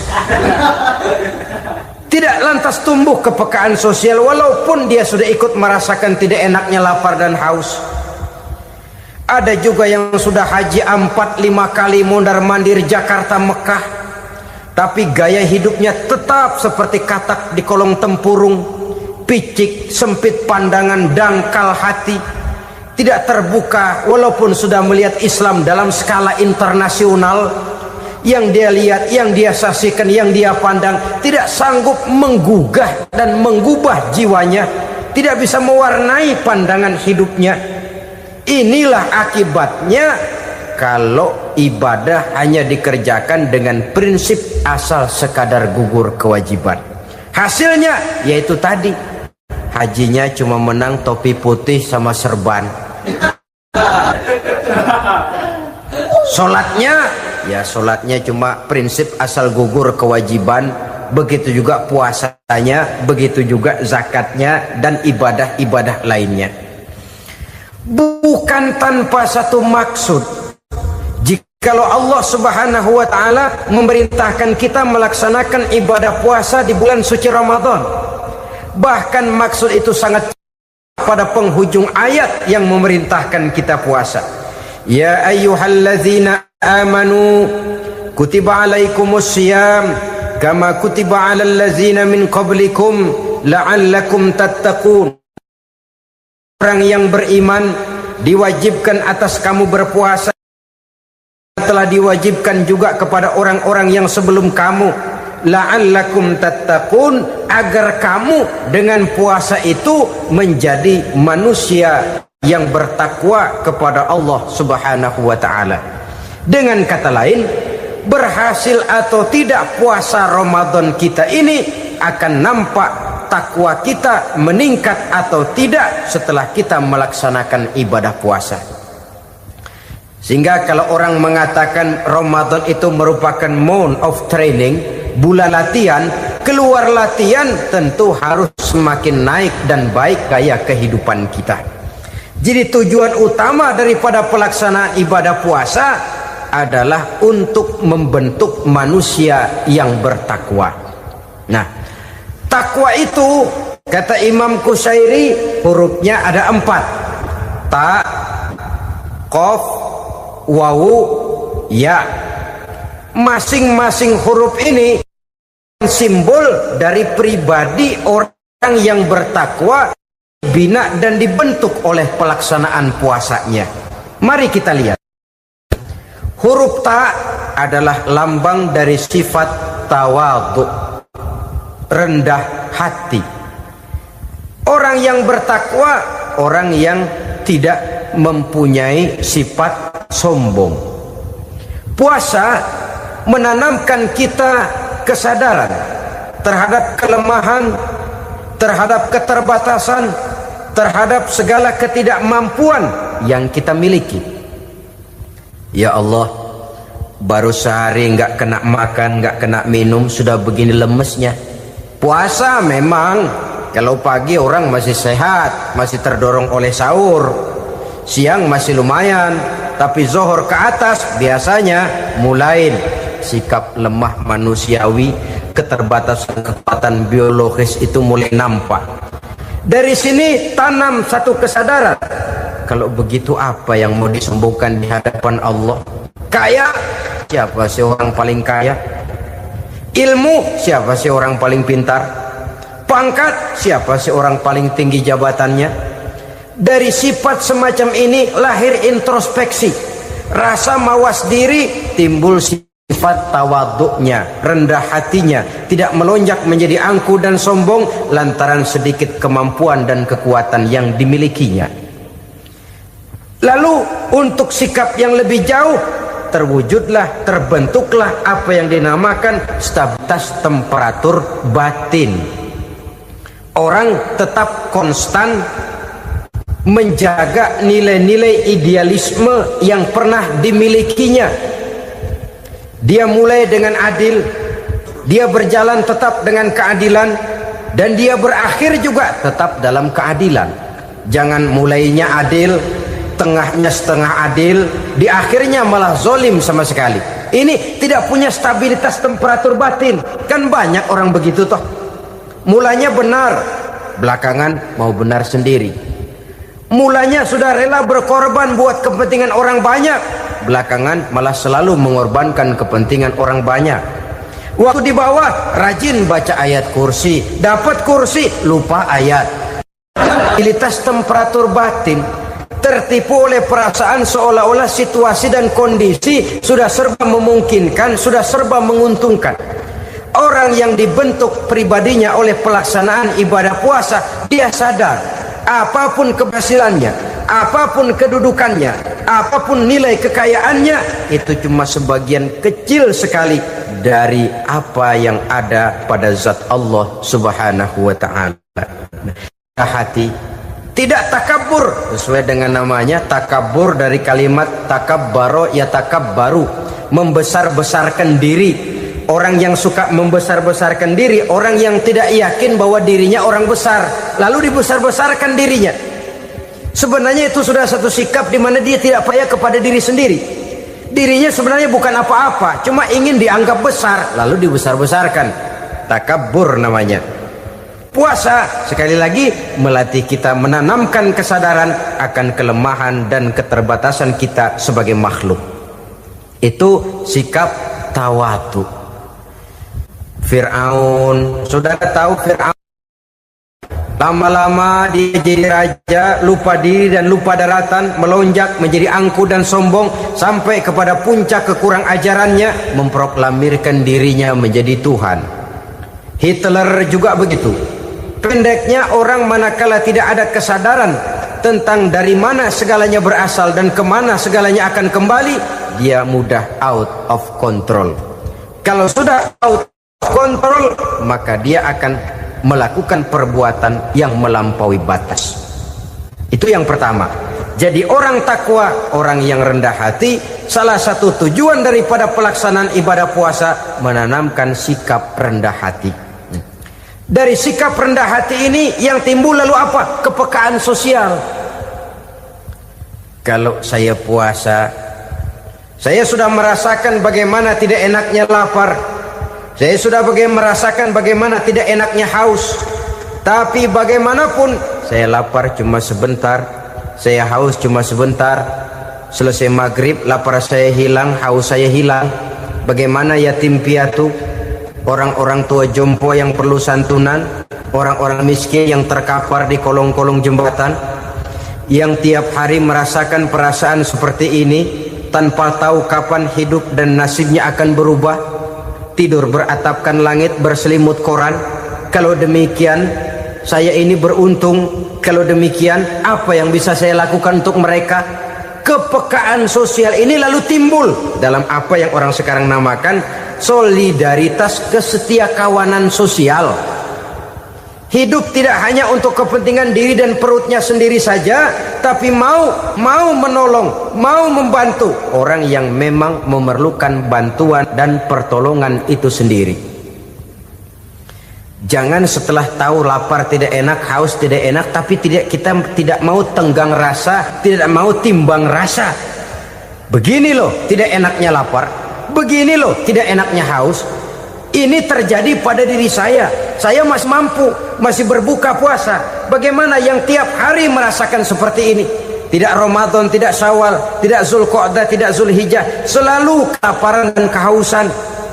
Tidak lantas tumbuh kepekaan sosial walaupun dia sudah ikut merasakan tidak enaknya lapar dan haus. Ada juga yang sudah haji 4-5 kali mondar-mandir Jakarta Mekah, tapi gaya hidupnya tetap seperti katak di kolong tempurung, picik, sempit pandangan, dangkal hati, tidak terbuka walaupun sudah melihat Islam dalam skala internasional. Yang dia lihat, yang dia saksikan, yang dia pandang tidak sanggup menggugah dan mengubah jiwanya, tidak bisa mewarnai pandangan hidupnya. Inilah akibatnya kalau ibadah hanya dikerjakan dengan prinsip asal sekadar gugur kewajiban. Hasilnya yaitu tadi, hajinya cuma menang topi putih sama serban. Sholatnya cuma prinsip asal gugur kewajiban. Begitu juga puasanya, begitu juga zakatnya dan ibadah-ibadah lainnya. Bukan tanpa satu maksud. Jikalau Allah Subhanahu wa taala memerintahkan kita melaksanakan ibadah puasa di bulan suci Ramadan, bahkan maksud itu sangat pada penghujung ayat yang memerintahkan kita puasa. Ya ayyuhallazina amanu kutiba alaikumus syiyam kama kutiba alal ladzina min qablikum la'allakum tattaqun. Orang yang beriman diwajibkan atas kamu berpuasa, telah diwajibkan juga kepada orang-orang yang sebelum kamu, la'allakum tattaqun, agar kamu dengan puasa itu menjadi manusia yang bertakwa kepada Allah Subhanahu wa taala. Dengan kata lain, berhasil atau tidak puasa Ramadan kita ini akan nampak takwa kita meningkat atau tidak setelah kita melaksanakan ibadah puasa. Sehingga kalau orang mengatakan Ramadan itu merupakan month of training, bulan latihan, keluar latihan tentu harus semakin naik dan baik gaya kehidupan kita. Jadi tujuan utama daripada pelaksanaan ibadah puasa adalah untuk membentuk manusia yang bertakwa. Nah, takwa itu kata Imam Qusairi hurufnya ada 4. Ta, qaf, wawu, ya. Masing-masing huruf ini simbol dari pribadi orang yang bertakwa, bina dan dibentuk oleh pelaksanaan puasanya. Mari kita lihat. Huruf ta adalah lambang dari sifat tawadhu, rendah hati. Orang yang bertakwa, orang yang tidak mempunyai sifat sombong. Puasa menanamkan kita kesadaran terhadap kelemahan, terhadap keterbatasan, terhadap segala ketidakmampuan yang kita miliki. Ya Allah, baru sehari nggak kena makan, nggak kena minum, sudah begini lemesnya. Puasa memang, kalau pagi orang masih sehat, masih terdorong oleh sahur, siang masih lumayan, tapi zuhur ke atas biasanya mulai sikap lemah manusiawi, keterbatasan kekuatan biologis itu mulai nampak. Dari sini tanam satu kesadaran, kalau begitu apa yang mau disembuhkan di hadapan Allah? Kaya, siapa sih orang paling kaya? Ilmu, siapa sih orang paling pintar? Pangkat, siapa sih orang paling tinggi jabatannya? Dari sifat semacam ini lahir introspeksi, rasa mawas diri, timbul sifat tawaduknya, rendah hatinya, tidak melonjak menjadi angku dan sombong lantaran sedikit kemampuan dan kekuatan yang dimilikinya. Lalu untuk sikap yang lebih jauh, terwujudlah, terbentuklah apa yang dinamakan stabilitas temperatur batin. Orang tetap konstan menjaga nilai-nilai idealisme yang pernah dimilikinya. Dia mulai dengan adil, dia berjalan tetap dengan keadilan, dan dia berakhir juga tetap dalam keadilan. Jangan mulainya adil, tengahnya setengah adil, di akhirnya malah zolim sama sekali. Ini tidak punya stabilitas temperatur batin. Kan banyak orang begitu toh. Mulanya benar, belakangan mau benar sendiri. Mulanya sudah rela berkorban buat kepentingan orang banyak, belakangan malah selalu mengorbankan kepentingan orang banyak. Waktu di bawah rajin baca ayat kursi, dapat kursi lupa ayat. Stabilitas temperatur batin tertipu oleh perasaan seolah-olah situasi dan kondisi sudah serba memungkinkan, sudah serba menguntungkan. Orang yang dibentuk pribadinya oleh pelaksanaan ibadah puasa, dia sadar apapun keberhasilannya, apapun kedudukannya, apapun nilai kekayaannya, itu cuma sebagian kecil sekali dari apa yang ada pada zat Allah Subhanahu wa ta'ala. Hati tidak takabur, sesuai dengan namanya takabur dari kalimat takabbaro ya takabbaru, membesar-besarkan diri. Orang yang suka membesar-besarkan diri, orang yang tidak yakin bahwa dirinya orang besar, lalu dibesar-besarkan dirinya. Sebenarnya itu sudah satu sikap di mana dia tidak percaya kepada diri sendiri. Dirinya sebenarnya bukan apa-apa, cuma ingin dianggap besar, lalu dibesar-besarkan. Takabbur namanya. Puasa sekali lagi melatih kita menanamkan kesadaran akan kelemahan dan keterbatasan kita sebagai makhluk. Itu sikap tawadu. Fir'aun, saudara tahu Fir'aun, lama-lama dia jadi raja, lupa diri dan lupa daratan, melonjak menjadi angku dan sombong sampai kepada puncak kekurang ajarannya, memproklamirkan dirinya menjadi Tuhan. Hitler juga begitu. Pendeknya, orang manakala tidak ada kesadaran tentang dari mana segalanya berasal dan kemana segalanya akan kembali, dia mudah out of control. Kalau sudah out of control, maka dia akan melakukan perbuatan yang melampaui batas. Itu yang pertama. Jadi orang takwa, orang yang rendah hati, salah satu tujuan daripada pelaksanaan ibadah puasa menanamkan sikap rendah hati. Dari sikap rendah hati ini yang timbul lalu apa? Kepekaan sosial. Kalau saya puasa, saya sudah merasakan bagaimana tidak enaknya lapar. Saya sudah merasakan bagaimana tidak enaknya haus. Tapi bagaimanapun, saya lapar cuma sebentar, saya haus cuma sebentar. Selesai maghrib, lapar saya hilang, haus saya hilang. Bagaimana yatim piatu, orang-orang tua jompo yang perlu santunan, orang-orang miskin yang terkapar di kolong-kolong jembatan, yang tiap hari merasakan perasaan seperti ini tanpa tahu kapan hidup dan nasibnya akan berubah. Tidur beratapkan langit, berselimut koran. Kalau demikian, saya ini beruntung. Kalau demikian, apa yang bisa saya lakukan untuk mereka? Kepekaan sosial ini lalu timbul dalam apa yang orang sekarang namakan solidaritas, kesetiakawanan sosial. Hidup tidak hanya untuk kepentingan diri dan perutnya sendiri saja, tapi mau menolong, mau membantu orang yang memang memerlukan bantuan dan pertolongan itu sendiri. Jangan setelah tahu lapar tidak enak, haus tidak enak, tapi kita tidak mau tenggang rasa, tidak mau timbang rasa. Begini loh tidak enaknya lapar, begini loh tidak enaknya haus. Ini terjadi pada diri saya masih mampu, masih berbuka puasa. Bagaimana yang tiap hari merasakan seperti ini? Tidak Ramadan, tidak Syawal, tidak Zulqa'dah, tidak Zulhijjah, selalu kelaparan dan kehausan.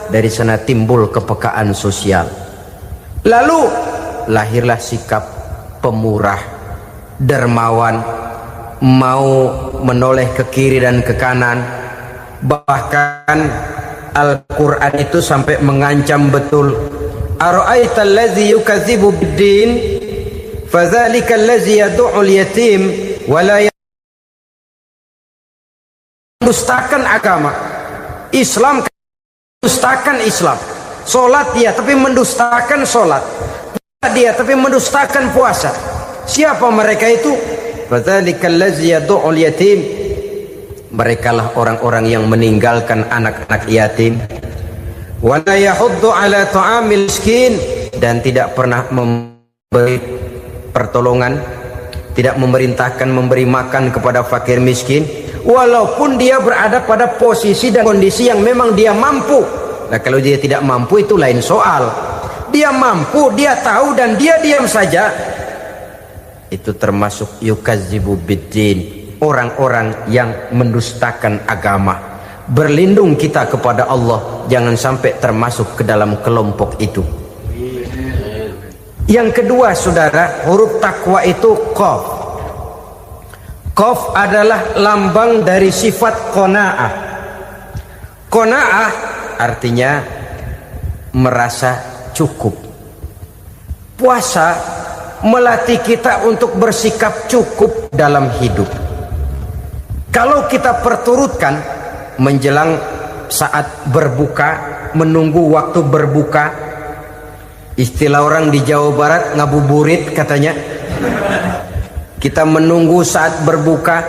Dari sana timbul kepekaan sosial. Lalu lahirlah sikap pemurah, dermawan, mau menoleh ke kiri dan ke kanan. Bahkan Al-Quran itu sampai mengancam betul. Ara'aital ladzi yukadzibu bid-din fadzalikal ladzi yad'ul yatim wa la mendustakan agama. Islam mendustakan Islam. Salat dia tapi mendustakan salat. Puasa dia tapi mendustakan puasa. Siapa mereka itu? Fadzalikal ladzi yad'ul yatim. Merekalah orang-orang yang meninggalkan anak-anak yatim. Wa la yahuddu ala ta'amil miskin, dan tidak pernah memberi pertolongan, tidak memerintahkan memberi makan kepada fakir miskin, walaupun dia berada pada posisi dan kondisi yang memang dia mampu. Nah, kalau dia tidak mampu itu lain soal. Dia mampu, dia tahu, dan dia diam saja, itu termasuk yukadzibu biddin, orang-orang yang mendustakan agama. Berlindung kita kepada Allah, jangan sampai termasuk ke dalam kelompok itu. Yang kedua saudara, huruf takwa itu qaf. Qaf adalah lambang dari sifat qanaah. Qanaah artinya merasa cukup. Puasa melatih kita untuk bersikap cukup dalam hidup. Kalau kita perturutkan menjelang saat berbuka, menunggu waktu berbuka, istilah orang di Jawa Barat ngabuburit katanya, kita menunggu saat berbuka,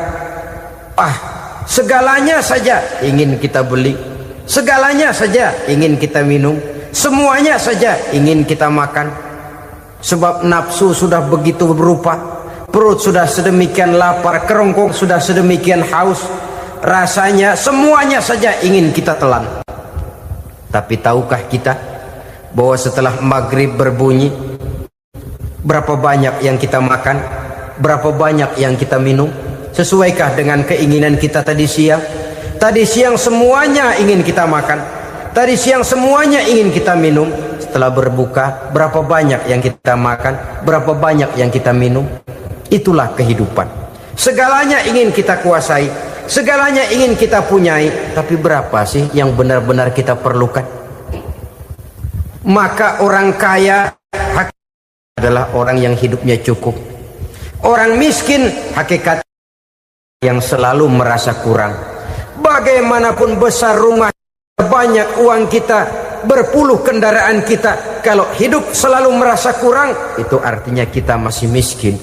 segalanya saja ingin kita beli, segalanya saja ingin kita minum, semuanya saja ingin kita makan, sebab nafsu sudah begitu berupa, perut sudah sedemikian lapar, kerongkong sudah sedemikian haus, rasanya semuanya saja ingin kita telan. Tapi tahukah kita bahwa setelah maghrib berbunyi, berapa banyak yang kita makan, berapa banyak yang kita minum? Sesuaikah dengan keinginan kita tadi siang? Tadi siang semuanya ingin kita makan, tadi siang semuanya ingin kita minum. Setelah berbuka, berapa banyak yang kita makan, berapa banyak yang kita minum? Itulah kehidupan. Segalanya ingin kita kuasai, segalanya ingin kita punyai, tapi berapa sih yang benar-benar kita perlukan? Maka orang kaya adalah orang yang hidupnya cukup. Orang miskin hakikat yang selalu merasa kurang. Bagaimanapun besar rumah, banyak uang kita, berpuluh kendaraan kita, kalau hidup selalu merasa kurang, itu artinya kita masih miskin.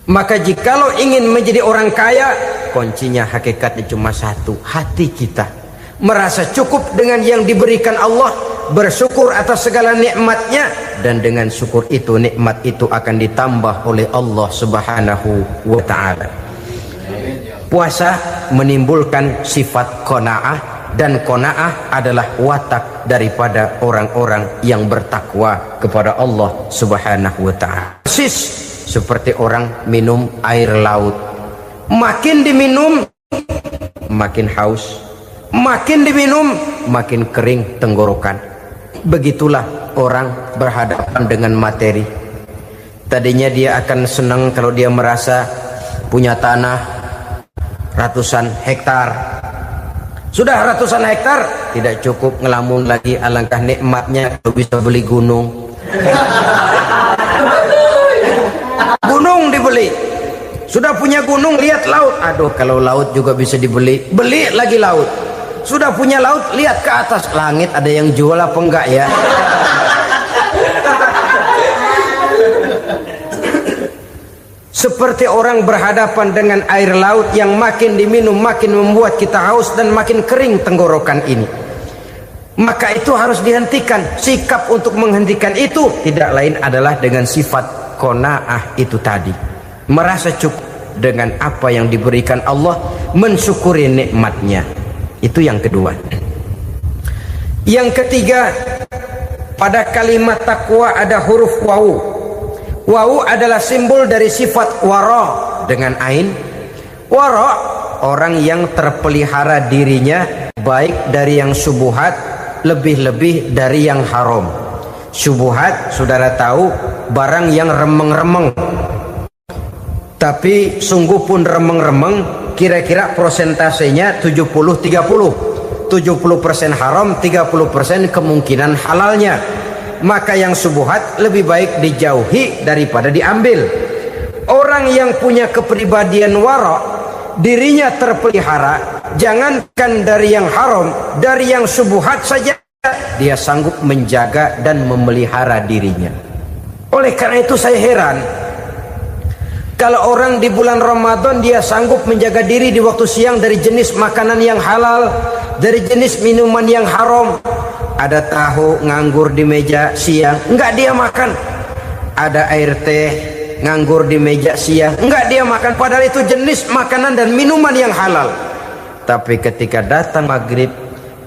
Maka jikalau ingin menjadi orang kaya, kuncinya hakikatnya cuma satu, hati kita merasa cukup dengan yang diberikan Allah, bersyukur atas segala nikmatnya, dan dengan syukur itu, nikmat itu akan ditambah oleh Allah Subhanahu wa ta'ala. Puasa menimbulkan sifat qanaah, dan qanaah adalah watak daripada orang-orang yang bertakwa kepada Allah Subhanahu wa ta'ala. Persis seperti orang minum air laut, makin diminum makin haus, makin diminum makin kering tenggorokan. Begitulah orang berhadapan dengan materi. Tadinya dia akan senang kalau dia merasa punya tanah ratusan hektar. Sudah ratusan hektar tidak cukup, ngelamun lagi, alangkah nikmatnya kalau bisa beli gunung. Gunung dibeli. Sudah punya gunung, lihat laut, aduh kalau laut juga bisa dibeli, beli lagi laut. Sudah punya laut, lihat ke atas, langit ada yang jual apa enggak ya? seperti orang berhadapan dengan air laut yang makin diminum makin membuat kita haus dan makin kering tenggorokan ini. Maka itu harus dihentikan. Sikap untuk menghentikan itu tidak lain adalah dengan sifat qanaah itu tadi, merasa cukup dengan apa yang diberikan Allah, mensyukuri nikmatnya. Itu yang kedua. Yang ketiga, pada kalimat takwa ada huruf wawu. Wawu adalah simbol dari sifat wara dengan ain. Wara, orang yang terpelihara dirinya baik dari yang syubhat, lebih-lebih dari yang haram. Syubhat, saudara tahu, barang yang remeng-remeng. Tapi sungguh pun remeng-remeng, kira-kira prosentasenya 70-30. 70% haram, 30% kemungkinan halalnya. Maka yang syubhat lebih baik dijauhi daripada diambil. Orang yang punya kepribadian wara, dirinya terpelihara, jangankan dari yang haram, dari yang syubhat saja dia sanggup menjaga dan memelihara dirinya. Oleh karena itu saya heran kalau orang di bulan Ramadan dia sanggup menjaga diri di waktu siang dari jenis makanan yang halal, dari jenis minuman yang haram. Ada tahu nganggur di meja siang, enggak dia makan. Ada air teh nganggur di meja siang, enggak dia makan, padahal itu jenis makanan dan minuman yang halal. Tapi ketika datang maghrib,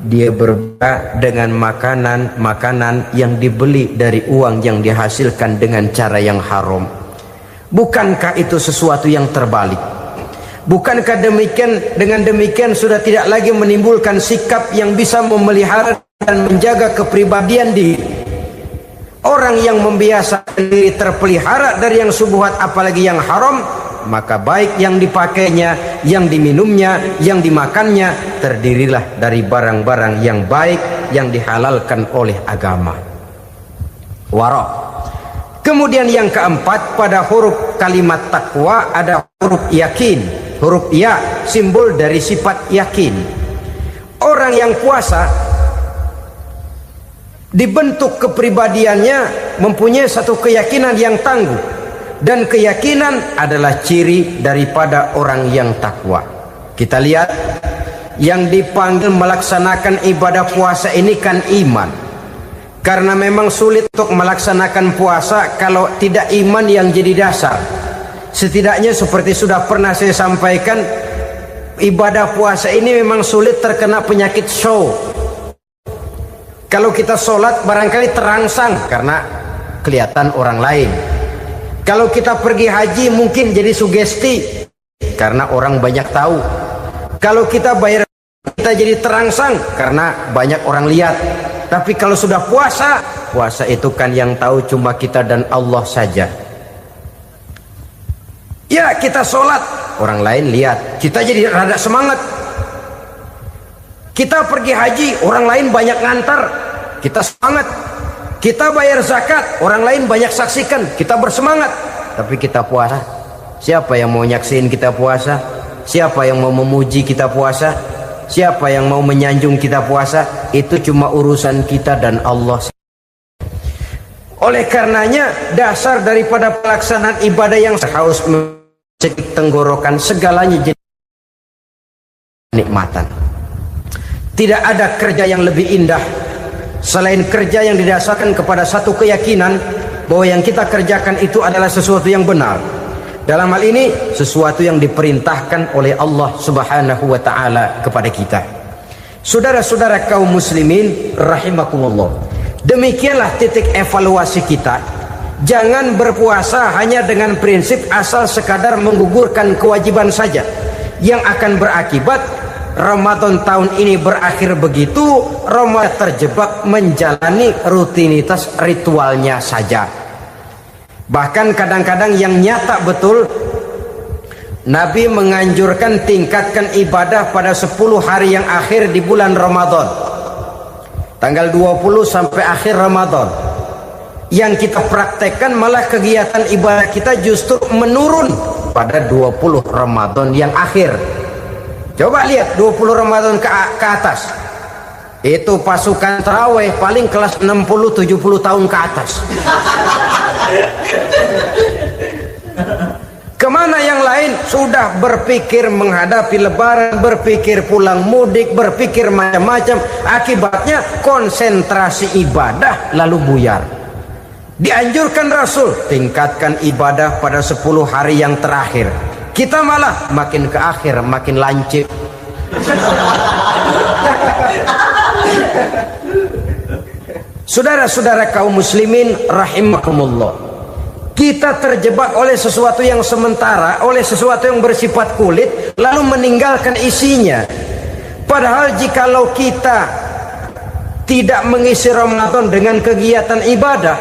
dia berbuka dengan makanan yang dibeli dari uang yang dihasilkan dengan cara yang haram. Bukankah itu sesuatu yang terbalik? Bukankah dengan demikian sudah tidak lagi menimbulkan sikap yang bisa memelihara dan menjaga kepribadian diri? Orang yang membiasakan diri terpelihara dari yang syubhat apalagi yang haram, maka baik yang dipakainya, yang diminumnya, yang dimakannya terdirilah dari barang-barang yang baik yang dihalalkan oleh agama. Wara. Kemudian yang keempat, pada huruf kalimat takwa ada huruf yakin. Huruf ya simbol dari sifat yakin. Orang yang puasa dibentuk kepribadiannya mempunyai satu keyakinan yang tangguh, dan keyakinan adalah ciri daripada orang yang takwa. Kita lihat yang dipanggil melaksanakan ibadah puasa ini kan iman, karena memang sulit untuk melaksanakan puasa kalau tidak iman yang jadi dasar. Setidaknya seperti sudah pernah saya sampaikan, ibadah puasa ini memang sulit terkena penyakit show. Kalau kita sholat barangkali terangsang karena kelihatan orang lain. Kalau kita pergi haji mungkin jadi sugesti karena orang banyak tahu. Kalau kita bayar kita jadi terangsang karena banyak orang lihat. Tapi kalau sudah puasa, puasa itu kan yang tahu cuma kita dan Allah saja. Ya kita sholat, orang lain lihat, kita jadi rada semangat. Kita pergi haji, orang lain banyak ngantar, kita semangat. Kita bayar zakat, orang lain banyak saksikan, kita bersemangat. Tapi kita puasa, siapa yang mau nyaksiin kita puasa? Siapa yang mau memuji kita puasa? Siapa yang mau menyanjung kita puasa? Itu cuma urusan kita dan Allah. Oleh karenanya dasar daripada pelaksanaan ibadah yang haus mencekik tenggorokan, segalanya jadi nikmatan. Tidak ada kerja yang lebih indah selain kerja yang didasarkan kepada satu keyakinan bahwa yang kita kerjakan itu adalah sesuatu yang benar. Dalam hal ini sesuatu yang diperintahkan oleh Allah Subhanahu wa taala kepada kita. Saudara-saudara kaum muslimin rahimakumullah. Demikianlah titik evaluasi kita. Jangan berpuasa hanya dengan prinsip asal sekadar menggugurkan kewajiban saja, yang akan berakibat Ramadan tahun ini berakhir begitu, Ramadan terjebak menjalani rutinitas ritualnya saja. Bahkan kadang-kadang yang nyata betul, Nabi menganjurkan tingkatkan ibadah pada 10 hari yang akhir di bulan Ramadan, tanggal 20 sampai akhir Ramadan. Yang kita praktekkan malah kegiatan ibadah kita justru menurun pada 20 Ramadan yang akhir. Coba lihat 20 Ramadan ke atas, itu pasukan tarawih paling kelas 60-70 tahun ke atas. sudah berpikir menghadapi lebaran, berpikir pulang mudik, berpikir macam-macam. Akibatnya konsentrasi ibadah lalu buyar. Dianjurkan Rasul, tingkatkan ibadah pada 10 hari yang terakhir. Kita malah makin ke akhir makin lancip. Saudara-saudara kaum muslimin rahimakumullah, kita terjebak oleh sesuatu yang sementara, oleh sesuatu yang bersifat kulit, lalu meninggalkan isinya. Padahal jikalau kita tidak mengisi Ramadan dengan kegiatan ibadah,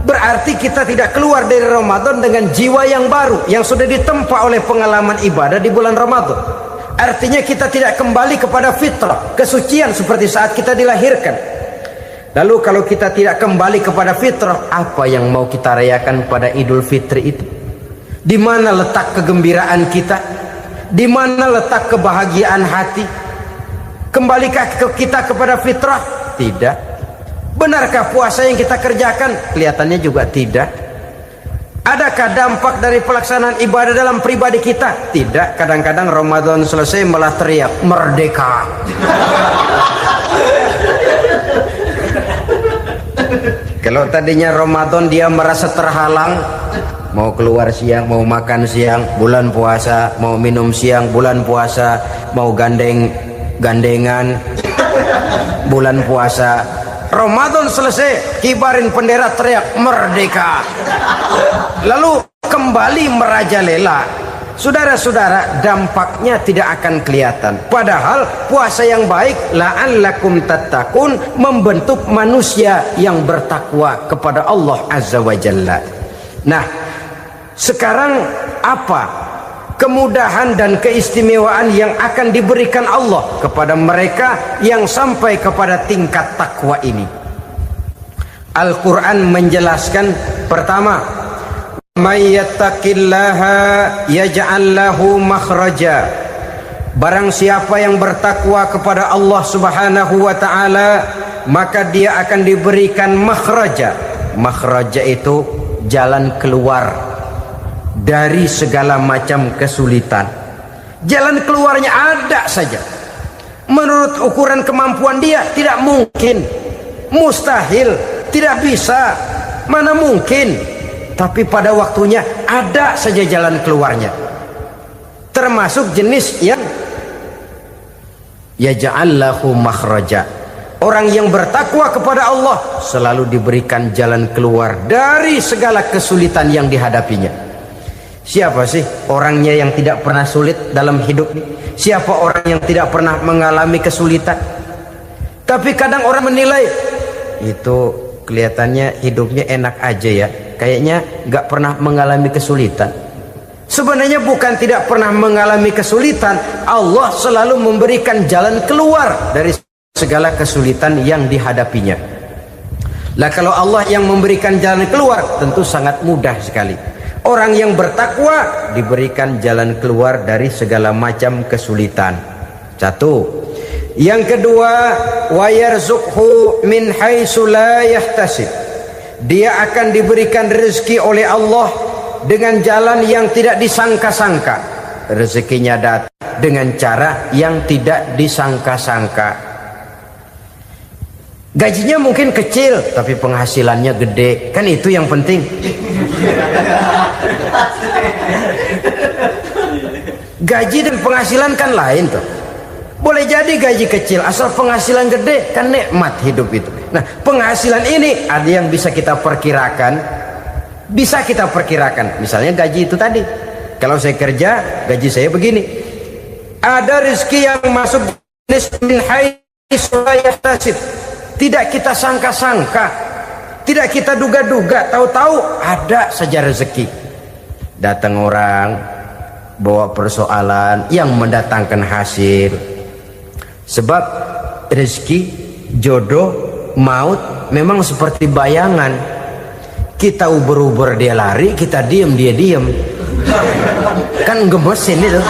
berarti kita tidak keluar dari Ramadan dengan jiwa yang baru yang sudah ditempa oleh pengalaman ibadah di bulan Ramadan. Artinya kita tidak kembali kepada fitrah, kesucian seperti saat kita dilahirkan. Lalu kalau kita tidak kembali kepada fitrah, apa yang mau kita rayakan pada Idul Fitri itu? Di mana letak kegembiraan kita? Di mana letak kebahagiaan hati? Kembalikah kita kepada fitrah? Tidak. Benarkah puasa yang kita kerjakan? Kelihatannya juga tidak. Adakah dampak dari pelaksanaan ibadah dalam pribadi kita? Tidak. Kadang-kadang Ramadan selesai malah teriak merdeka. Kalau tadinya Ramadan dia merasa terhalang, mau keluar siang, mau makan siang, bulan puasa, mau minum siang, bulan puasa, mau gandengan, bulan puasa. Ramadan selesai, kibarin bendera, teriak merdeka. Lalu kembali merajalela. Saudara-saudara, dampaknya tidak akan kelihatan. Padahal puasa yang baik, la'allakum tattaqun, membentuk manusia yang bertakwa kepada Allah Azza wa Jalla. Nah, sekarang apa kemudahan dan keistimewaan yang akan diberikan Allah kepada mereka yang sampai kepada tingkat takwa ini? Al-Quran menjelaskan, pertama, may yattaqillaha yaj'al lahu makhraja. Barang siapa yang bertakwa kepada Allah Subhanahu wa taala, maka dia akan diberikan makhraja. Makhraja itu jalan keluar dari segala macam kesulitan. Jalan keluarnya ada saja. Menurut ukuran kemampuan dia tidak mungkin, mustahil, tidak bisa, mana mungkin. Tapi pada waktunya ada saja jalan keluarnya. Termasuk jenis yang yaj'al lahu makhraja. Orang yang bertakwa kepada Allah selalu diberikan jalan keluar dari segala kesulitan yang dihadapinya. Siapa sih orangnya yang tidak pernah sulit dalam hidup ini? Siapa orang yang tidak pernah mengalami kesulitan? Tapi kadang orang menilai, itu kelihatannya hidupnya enak aja ya, kayaknya gak pernah mengalami kesulitan. Sebenarnya bukan tidak pernah mengalami kesulitan, Allah selalu memberikan jalan keluar dari segala kesulitan yang dihadapinya. Lah kalau Allah yang memberikan jalan keluar, tentu sangat mudah sekali. Orang yang bertakwa diberikan jalan keluar dari segala macam kesulitan. Satu. Yang kedua, wa yarzuqhu min haitsu la yahtasib. Dia akan diberikan rezeki oleh Allah dengan jalan yang tidak disangka-sangka. Rezekinya datang dengan cara yang tidak disangka-sangka. Gajinya mungkin kecil, tapi penghasilannya gede. Kan itu yang penting. Gaji dan penghasilan kan lain tuh. Boleh jadi gaji kecil, asal penghasilan gede, kan nikmat hidup itu. Nah, penghasilan ini ada yang bisa kita perkirakan. Bisa kita perkirakan. Misalnya gaji itu tadi. Kalau saya kerja, gaji saya begini. Ada rezeki yang masuk min haitsu la yahtasib. Tidak kita sangka-sangka, tidak kita duga-duga, tahu-tahu ada saja rezeki. Datang orang bawa persoalan yang mendatangkan hasil. Sebab rezeki, jodoh, maut memang seperti bayangan. Kita uber-uber dia lari, kita diem dia diem. Kan gemesin itu.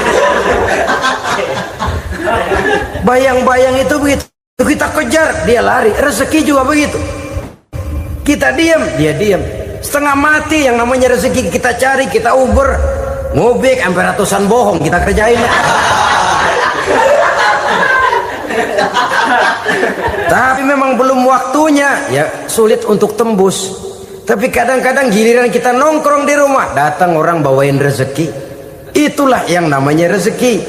Bayang-bayang itu begitu. Kita kejar, dia lari. Rezeki juga begitu. Kita diam, dia diam. Setengah mati yang namanya rezeki kita cari, kita uber. ngubik sampai ratusan bohong kita kerjain. Tapi memang belum waktunya, ya sulit untuk tembus. Tapi kadang-kadang giliran kita nongkrong di rumah, datang orang bawain rezeki. Itulah yang namanya rezeki.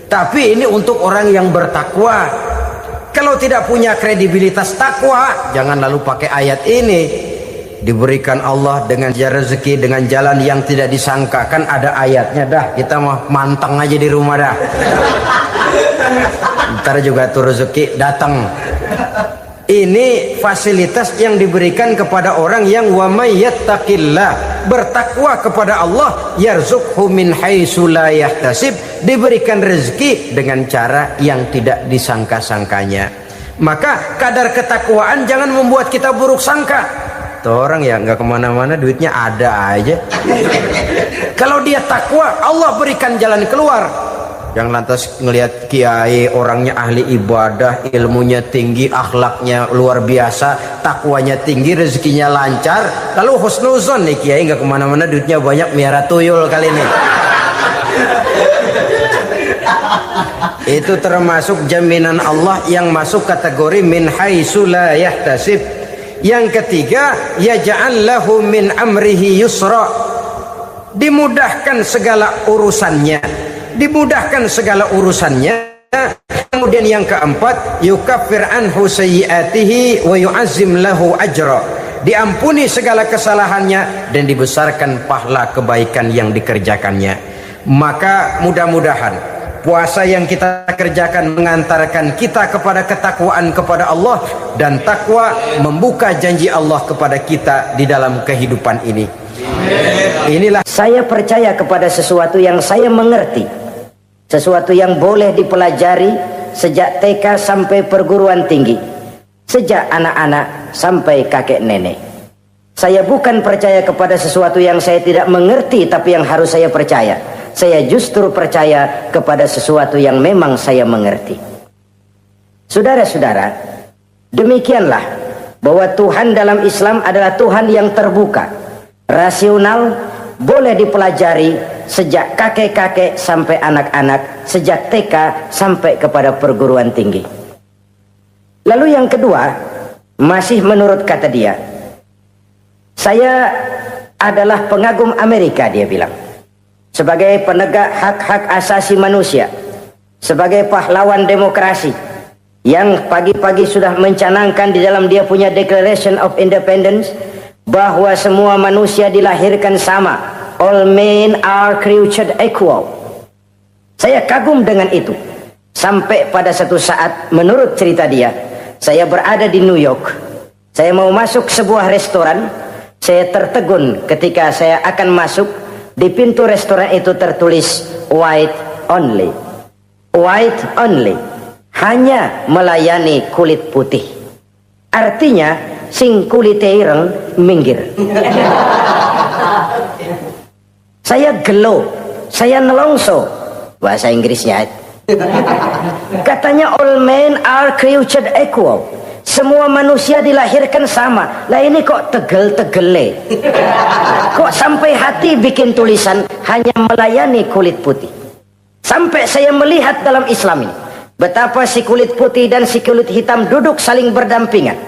Tapi ini untuk orang yang bertakwa. Kalau tidak punya kredibilitas takwa, jangan lalu pakai ayat ini. Diberikan Allah dengan rezeki dengan jalan yang tidak disangka. Kan ada ayatnya dah, kita mah manteng aja di rumah dah. Ntar juga tuh rezeki datang. Ini fasilitas yang diberikan kepada orang yang wa may yattaqillah, bertakwa kepada Allah, yarzuqhu min haitsu la yahtasib, diberikan rezeki dengan cara yang tidak disangka-sangkanya. Maka kadar ketakwaan jangan membuat kita buruk sangka. Tuh orang ya nggak kemana-mana, duitnya ada aja. Kalau dia takwa, Allah berikan jalan keluar. Yang lantas ngelihat kiai orangnya ahli ibadah, ilmunya tinggi, akhlaknya luar biasa, takwanya tinggi, rezekinya lancar, lalu husnuzon nih kiai nggak kemana-mana, duitnya banyak, miara tuyul kali ini. Itu termasuk jaminan Allah yang masuk kategori min haitsu la yahtasib. Yang ketiga, yaj'al lahu min amrihi yusra, dimudahkan segala urusannya, dimudahkan segala urusannya. Kemudian yang keempat, yukaffir anhu sayyiatihi wa yu'azzim lahu ajra, diampuni segala kesalahannya dan dibesarkan pahala kebaikan yang dikerjakannya. Maka mudah-mudahan puasa yang kita kerjakan mengantarkan kita kepada ketakwaan kepada Allah, dan takwa membuka janji Allah kepada kita di dalam kehidupan ini. Inilah saya percaya kepada sesuatu yang saya mengerti, sesuatu yang boleh dipelajari sejak TK sampai perguruan tinggi, sejak anak-anak sampai kakek nenek. Saya bukan percaya kepada sesuatu yang saya tidak mengerti tapi yang harus saya percaya. Saya justru percaya kepada sesuatu yang memang saya mengerti. Saudara-saudara, demikianlah bahwa Tuhan dalam Islam adalah Tuhan yang terbuka, rasional, boleh dipelajari sejak kakek-kakek sampai anak-anak, sejak TK sampai kepada perguruan tinggi. Lalu yang kedua, masih menurut kata dia, saya adalah pengagum Amerika, dia bilang. Sebagai penegak hak-hak asasi manusia, sebagai pahlawan demokrasi yang pagi-pagi sudah mencanangkan di dalam dia punya Declaration of Independence bahwa semua manusia dilahirkan sama, all men are created equal. Saya kagum dengan itu. Sampai pada satu saat, menurut cerita dia, saya berada di New York, saya mau masuk sebuah restoran, saya tertegun ketika saya akan masuk. Di pintu restoran itu tertulis white only, white only, hanya melayani kulit putih. Artinya sing kulite ireng minggir. Saya gelo, saya nelongso, bahasa Inggrisnya. Katanya all men are created equal, semua manusia dilahirkan sama. Lah ini kok tegel-tegele, kok sampai hati bikin tulisan hanya melayani kulit putih. Sampai saya melihat dalam Islam ini betapa si kulit putih dan si kulit hitam duduk saling berdampingan.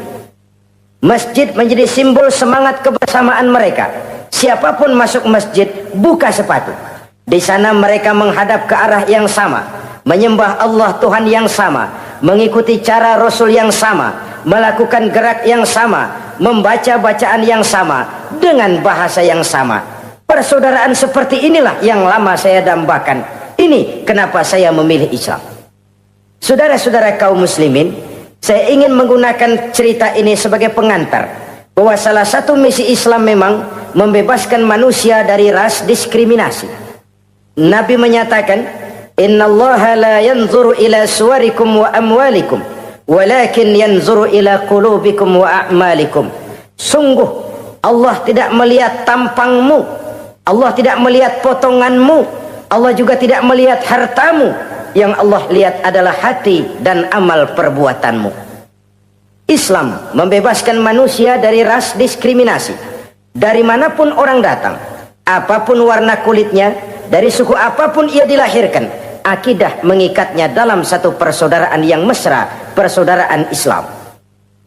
Masjid menjadi simbol semangat kebersamaan mereka. Siapapun masuk masjid buka sepatu. Di sana mereka menghadap ke arah yang sama, menyembah Allah Tuhan yang sama, mengikuti cara Rasul yang sama, melakukan gerak yang sama, membaca bacaan yang sama, dengan bahasa yang sama. Persaudaraan seperti inilah yang lama saya dambakan. Ini kenapa saya memilih Islam. Saudara-saudara kaum muslimin, saya ingin menggunakan cerita ini sebagai pengantar bahwa salah satu misi Islam memang membebaskan manusia dari ras diskriminasi. Nabi menyatakan, innallaha la yanzuru ila suwarikum wa amwalikum, walakin yanzuru ila qulubikum wa a'malikum. Sungguh Allah tidak melihat tampangmu, Allah tidak melihat potonganmu, Allah juga tidak melihat hartamu. Yang Allah lihat adalah hati dan amal perbuatanmu. Islam membebaskan manusia dari ras diskriminasi. Dari manapun orang datang, apapun warna kulitnya, dari suku apapun ia dilahirkan, akidah mengikatnya dalam satu persaudaraan yang mesra, persaudaraan Islam.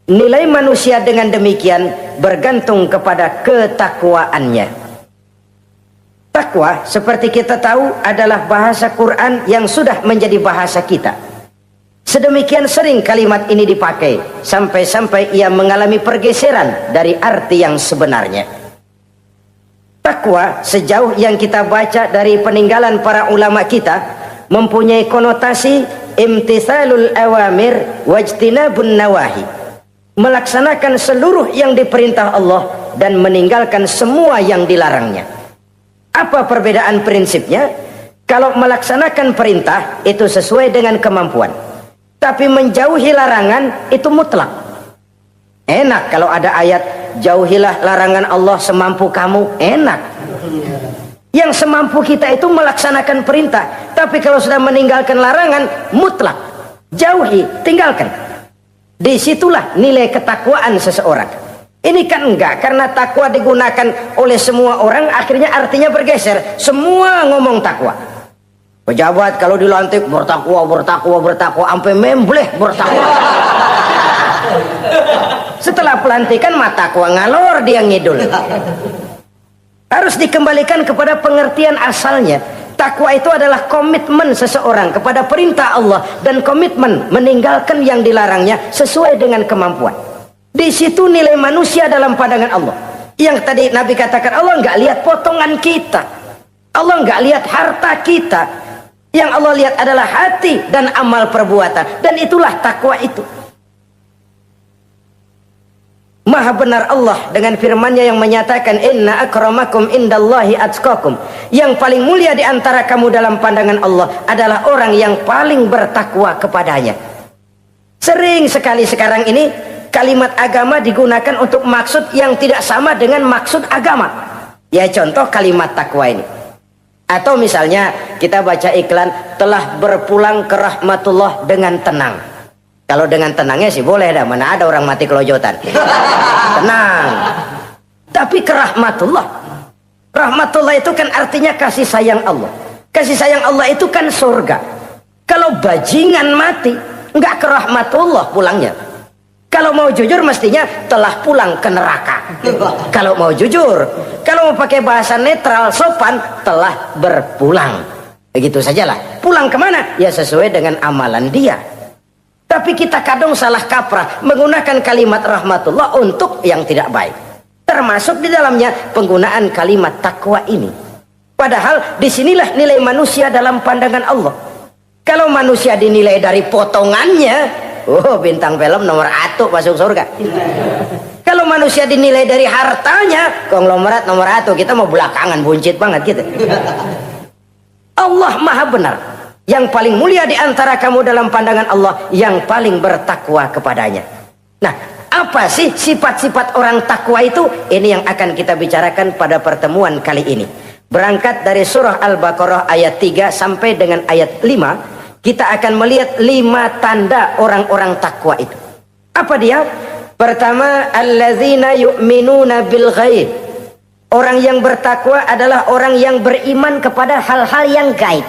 Nilai manusia dengan demikian bergantung kepada ketakwaannya. Takwa, seperti kita tahu, adalah bahasa Quran yang sudah menjadi bahasa kita. Sedemikian sering kalimat ini dipakai, sampai-sampai ia mengalami pergeseran dari arti yang sebenarnya. Takwa, sejauh yang kita baca dari peninggalan para ulama kita, mempunyai konotasi imtithalul awamir wajtinabun nawahi, melaksanakan seluruh yang diperintah Allah dan meninggalkan semua yang dilarangnya. Apa perbedaan prinsipnya? Kalau melaksanakan perintah itu sesuai dengan kemampuan, tapi menjauhi larangan itu mutlak. Enak kalau ada ayat jauhilah larangan Allah semampu kamu, enak. Yang semampu kita itu melaksanakan perintah, tapi kalau sudah meninggalkan larangan mutlak, jauhi, tinggalkan. Disitulah nilai ketakwaan seseorang. Ini kan enggak, karena takwa digunakan oleh semua orang, akhirnya artinya bergeser. Semua ngomong takwa. Pejabat kalau dilantik bertakwa, bertakwa, bertakwa, sampai membleh bertakwa. Setelah pelantikan mata takwa ngalor dia ngidul. Harus dikembalikan kepada pengertian asalnya. Takwa itu adalah komitmen seseorang kepada perintah Allah dan komitmen meninggalkan yang dilarangnya sesuai dengan kemampuan. Di situ nilai manusia dalam pandangan Allah. Yang tadi Nabi katakan, Allah nggak lihat potongan kita, Allah nggak lihat harta kita. Yang Allah lihat adalah hati dan amal perbuatan, dan itulah takwa itu. Maha benar Allah dengan firman-Nya yang menyatakan, inna akramakum indallahi atqakum. Yang paling mulia di antara kamu dalam pandangan Allah adalah orang yang paling bertakwa kepadanya. Sering sekali sekarang ini kalimat agama digunakan untuk maksud yang tidak sama dengan maksud agama. Ya contoh kalimat takwa ini. Atau misalnya kita baca iklan, telah berpulang ke rahmatullah dengan tenang. Kalau dengan tenangnya sih boleh dah, mana ada orang mati kelojotan. Tenang. Tapi ke rahmatullah. Rahmatullah itu kan artinya kasih sayang Allah. Kasih sayang Allah itu kan surga. Kalau bajingan mati, enggak ke rahmatullah pulangnya. Kalau mau jujur mestinya telah pulang ke neraka. Kalau mau jujur, kalau mau pakai bahasa netral sopan, telah berpulang. Begitu sajalah. Pulang kemana? Ya sesuai dengan amalan dia. Tapi kita kadang salah kaprah menggunakan kalimat rahmatullah untuk yang tidak baik. Termasuk di dalamnya penggunaan kalimat takwa ini. Padahal disinilah nilai manusia dalam pandangan Allah. Kalau manusia dinilai dari potongannya, oh bintang film nomor 1 masuk surga. Kalau manusia dinilai dari hartanya, konglomerat nomor 1, kita mau belakangan buncit banget gitu. Allah maha benar. Yang paling mulia di antara kamu dalam pandangan Allah yang paling bertakwa kepadanya. Nah, apa sih sifat-sifat orang takwa itu? Ini yang akan kita bicarakan pada pertemuan kali ini. Berangkat dari surah Al-Baqarah ayat 3 sampai dengan ayat 5, kita akan melihat 5 tanda orang-orang takwa itu. Apa dia? Pertama, allazina yu'minuna bil ghaib. Orang yang bertakwa adalah orang yang beriman kepada hal-hal yang gaib.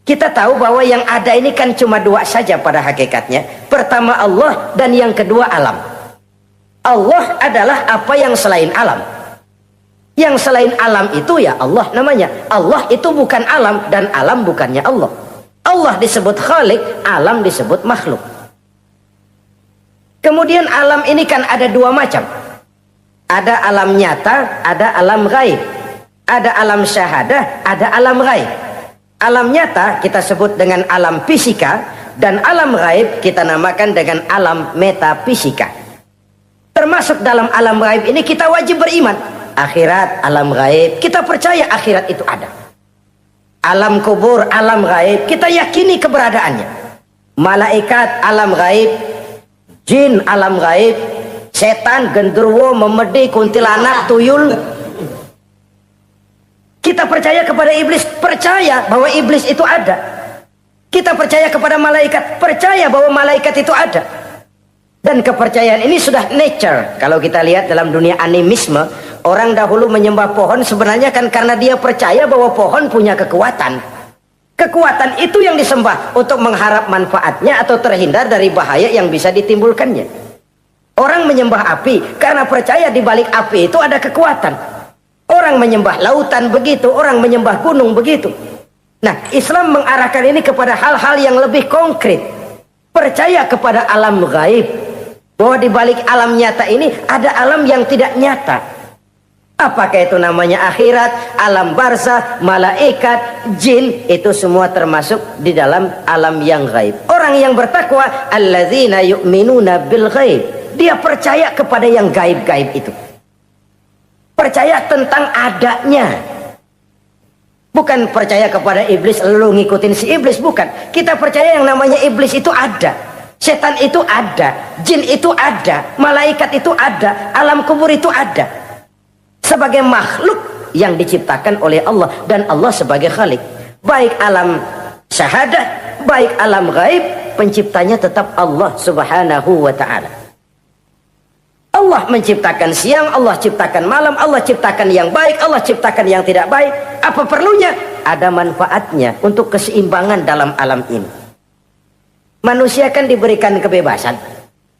Kita tahu bahwa yang ada ini kan cuma 2 saja pada hakikatnya. Pertama Allah dan yang kedua alam. Allah adalah apa yang selain alam. Yang selain alam itu ya Allah namanya. Allah itu bukan alam dan alam bukannya Allah. Allah disebut Khalik, alam disebut makhluk. Kemudian alam ini kan ada 2 macam. Ada alam nyata, ada alam gaib. Ada alam syahadah, ada alam gaib. Alam nyata kita sebut dengan alam fisika, dan alam gaib kita namakan dengan alam metafisika. Termasuk dalam alam gaib ini kita wajib beriman. Akhirat, alam gaib, kita percaya akhirat itu ada. Alam kubur, alam gaib, kita yakini keberadaannya. Malaikat, alam gaib. Jin, alam gaib. Setan, genderuwo, memedi, kuntilanak, tuyul. Kita percaya kepada iblis, percaya bahwa iblis itu ada. Kita percaya kepada malaikat, percaya bahwa malaikat itu ada. Dan kepercayaan ini sudah nature. Kalau kita lihat dalam dunia animisme, Orang dahulu menyembah pohon sebenarnya kan karena dia percaya bahwa pohon punya kekuatan. Kekuatan itu yang disembah untuk mengharap manfaatnya atau terhindar dari bahaya yang bisa ditimbulkannya. Orang menyembah api karena percaya di balik api itu ada kekuatan. Orang menyembah lautan begitu, orang menyembah gunung begitu. Nah, Islam mengarahkan ini kepada hal-hal yang lebih konkret. Percaya kepada alam gaib. Bahwa di balik alam nyata ini ada alam yang tidak nyata. Apakah itu namanya akhirat, alam barzah, malaikat, jin, itu semua termasuk di dalam alam yang gaib. Orang yang bertakwa, alladzina yu'minuna bil ghaib. Dia percaya kepada yang gaib-gaib itu. Percaya tentang adanya. Bukan percaya kepada iblis lalu ngikutin si iblis, bukan. Kita percaya yang namanya iblis itu ada. Setan itu ada, jin itu ada, malaikat itu ada, alam kubur itu ada. Sebagai makhluk yang diciptakan oleh Allah dan Allah sebagai khalik. Baik alam syahadah, baik alam gaib, penciptanya tetap Allah Subhanahu wa ta'ala. Allah menciptakan siang, Allah ciptakan malam, Allah ciptakan yang baik, Allah ciptakan yang tidak baik. Apa perlunya? Ada manfaatnya untuk keseimbangan dalam alam ini. Manusia kan diberikan kebebasan.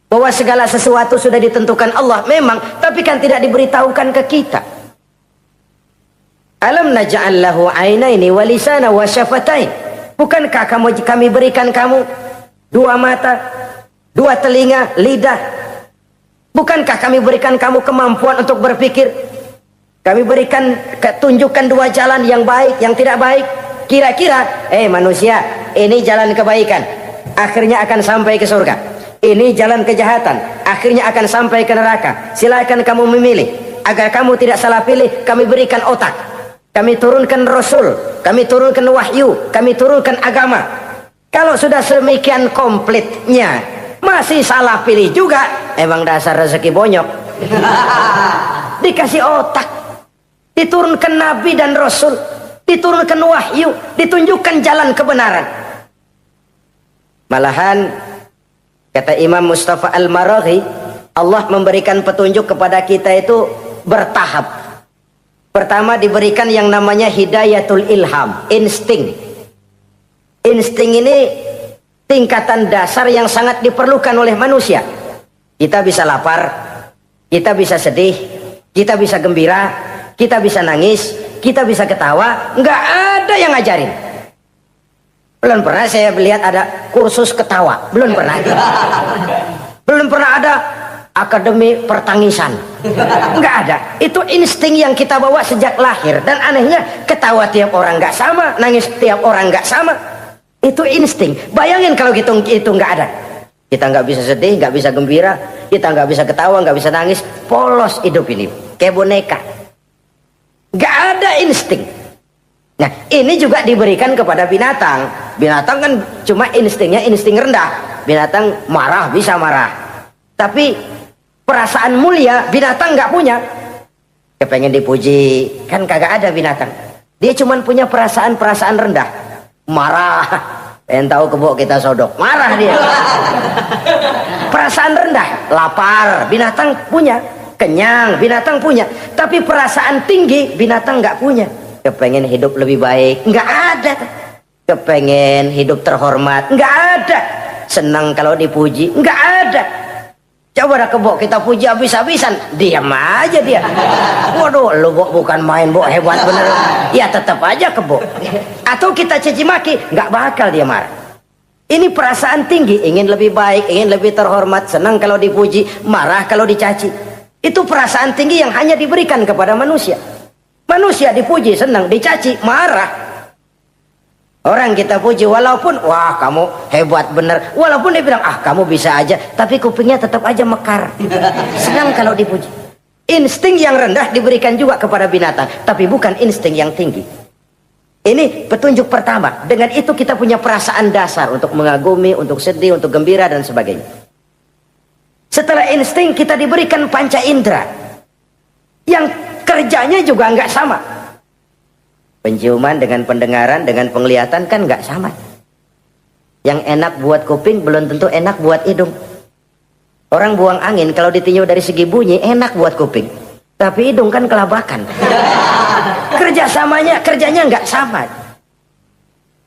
Bahwa segala sesuatu sudah ditentukan Allah memang, tapi kan tidak diberitahukan ke kita. Alam naj'al lahu 'ainaini wa lisana wa syafatain. Bukankah kami berikan kamu dua mata, dua telinga, lidah? Bukankah kami berikan kamu kemampuan untuk berpikir? Kami berikan tunjukkan dua jalan yang baik, yang tidak baik. Kira-kira, manusia, ini jalan kebaikan, akhirnya akan sampai ke surga. Ini jalan kejahatan, akhirnya akan sampai ke neraka. Silakan kamu memilih. Agar kamu tidak salah pilih, kami berikan otak. Kami turunkan Rasul, kami turunkan wahyu, kami turunkan agama. Kalau sudah semikian komplitnya, masih salah pilih juga, emang dasar rezeki bonyok. Dikasih otak, diturunkan Nabi dan Rasul, diturunkan wahyu, ditunjukkan jalan kebenaran. Malahan kata Imam Mustafa Al-Maraghi, Allah memberikan petunjuk kepada kita itu bertahap. Pertama diberikan yang namanya hidayatul ilham, insting. Insting ini tingkatan dasar yang sangat diperlukan oleh manusia. Kita bisa lapar, kita bisa sedih, kita bisa gembira, kita bisa nangis, kita bisa ketawa. Nggak ada yang ngajarin. Belum pernah saya melihat ada kursus ketawa. Belum pernah. Belum pernah ada akademi pertangisan. Enggak ada. Itu insting yang kita bawa sejak lahir. Dan anehnya ketawa tiap orang nggak sama, nangis tiap orang nggak sama. Itu insting. Bayangin kalau itu nggak ada. Kita nggak bisa sedih, nggak bisa gembira, kita nggak bisa ketawa, nggak bisa nangis. Polos hidup ini. Kayak boneka. Nggak ada insting. Nah, ini juga diberikan kepada binatang. Binatang kan cuma instingnya insting rendah. Binatang marah bisa marah. Tapi perasaan mulia binatang nggak punya. Kepengen dipuji, kan kagak ada binatang. Dia cuma punya perasaan-perasaan rendah. Marah. Pengen tahu kebo kita sodok. Marah dia. Perasaan rendah. Lapar, binatang punya. Kenyang, binatang punya. Tapi perasaan tinggi, binatang nggak punya. Kepengen hidup lebih baik, nggak ada. Kepengen hidup terhormat, nggak ada. Senang kalau dipuji, nggak ada. Coba dah kebo kita puji habis-habisan, diam aja dia. Waduh, lu bukan main hebat bener. Ya tetap aja kebo. Atau kita caci maki, nggak bakal dia marah. Ini perasaan tinggi, ingin lebih baik, ingin lebih terhormat, senang kalau dipuji, marah kalau dicaci. Itu perasaan tinggi yang hanya diberikan kepada manusia. Manusia dipuji senang, dicaci marah. Orang kita puji walaupun wah kamu hebat bener, walaupun dia bilang kamu bisa aja, tapi kupingnya tetap aja mekar. Senang kalau dipuji. Insting yang rendah diberikan juga kepada binatang, tapi bukan insting yang tinggi. Ini petunjuk pertama. Dengan itu kita punya perasaan dasar untuk mengagumi, untuk sedih, untuk gembira dan sebagainya. Setelah insting kita diberikan panca indera yang kerjanya juga nggak sama. Penciuman dengan pendengaran dengan penglihatan kan nggak sama. Yang enak buat kuping belum tentu enak buat hidung. Orang buang angin kalau ditinjau dari segi bunyi enak buat kuping. Tapi hidung kan kelabakan. Kerjanya nggak sama.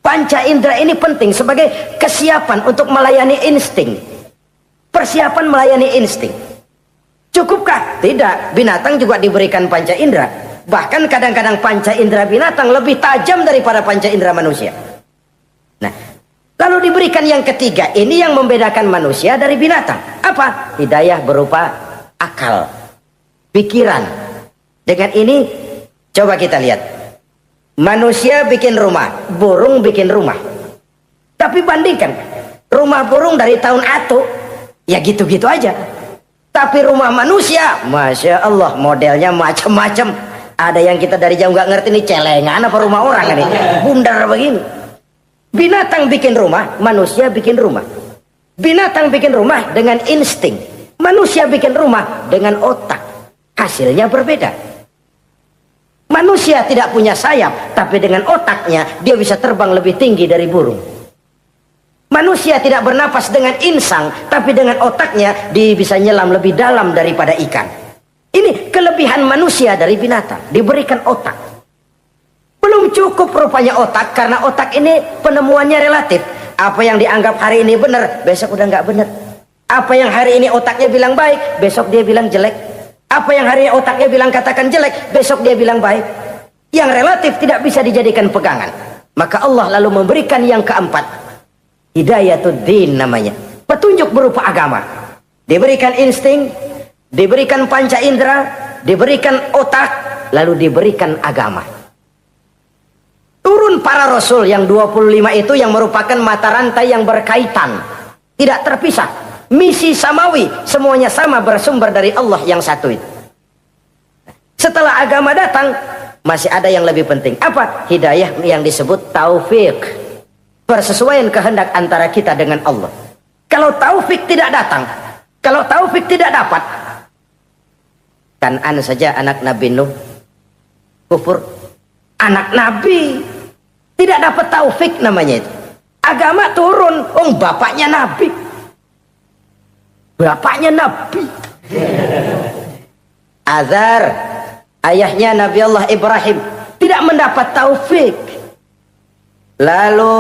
Panca indera ini penting sebagai kesiapan untuk melayani insting. Persiapan melayani insting. Cukupkah? Tidak. Binatang juga diberikan panca indera. Bahkan kadang-kadang panca indera binatang lebih tajam daripada panca indera manusia. Nah, lalu diberikan yang ketiga. Ini yang membedakan manusia dari binatang. Apa? Hidayah berupa akal, pikiran. Dengan ini coba kita lihat. Manusia bikin rumah, burung bikin rumah. Tapi bandingkan rumah burung dari tahun atu, ya gitu-gitu aja. Tapi rumah manusia, Masya Allah, modelnya macam-macam. Ada yang kita dari jauh nggak ngerti ini celengan apa rumah orang ini, bundar begini. Binatang bikin rumah, manusia bikin rumah. Binatang bikin rumah dengan insting, manusia bikin rumah dengan otak. Hasilnya berbeda. Manusia tidak punya sayap, tapi dengan otaknya dia bisa terbang lebih tinggi dari burung. Manusia tidak bernapas dengan insang, tapi dengan otaknya dia bisa nyelam lebih dalam daripada ikan. Ini kelebihan manusia dari binatang, diberikan otak. Belum cukup rupanya otak, karena otak ini penemuannya relatif. Apa yang dianggap hari ini benar, besok udah nggak benar. Apa yang hari ini otaknya bilang baik, besok dia bilang jelek. Apa yang hari ini otaknya bilang katakan jelek, besok dia bilang baik. Yang relatif tidak bisa dijadikan pegangan. Maka Allah lalu memberikan yang keempat. Hidayatuddin namanya. Petunjuk berupa agama. Diberikan insting, diberikan panca indera, diberikan otak, lalu diberikan agama. Turun para rasul yang 25 itu yang merupakan mata rantai yang berkaitan. Tidak terpisah. Misi samawi, semuanya sama bersumber dari Allah yang satu itu. Setelah agama datang, masih ada yang lebih penting. Apa? Hidayah yang disebut taufik. Persesuaian kehendak antara kita dengan Allah. Kalau taufik tidak datang, kalau taufik tidak dapat, Kan'an saja anak Nabi Nuh kufur. Anak Nabi tidak dapat taufik namanya itu. Agama turun, bapaknya Nabi. Bapaknya Nabi. Azar, ayahnya Nabi Allah Ibrahim, tidak mendapat taufik. Lalu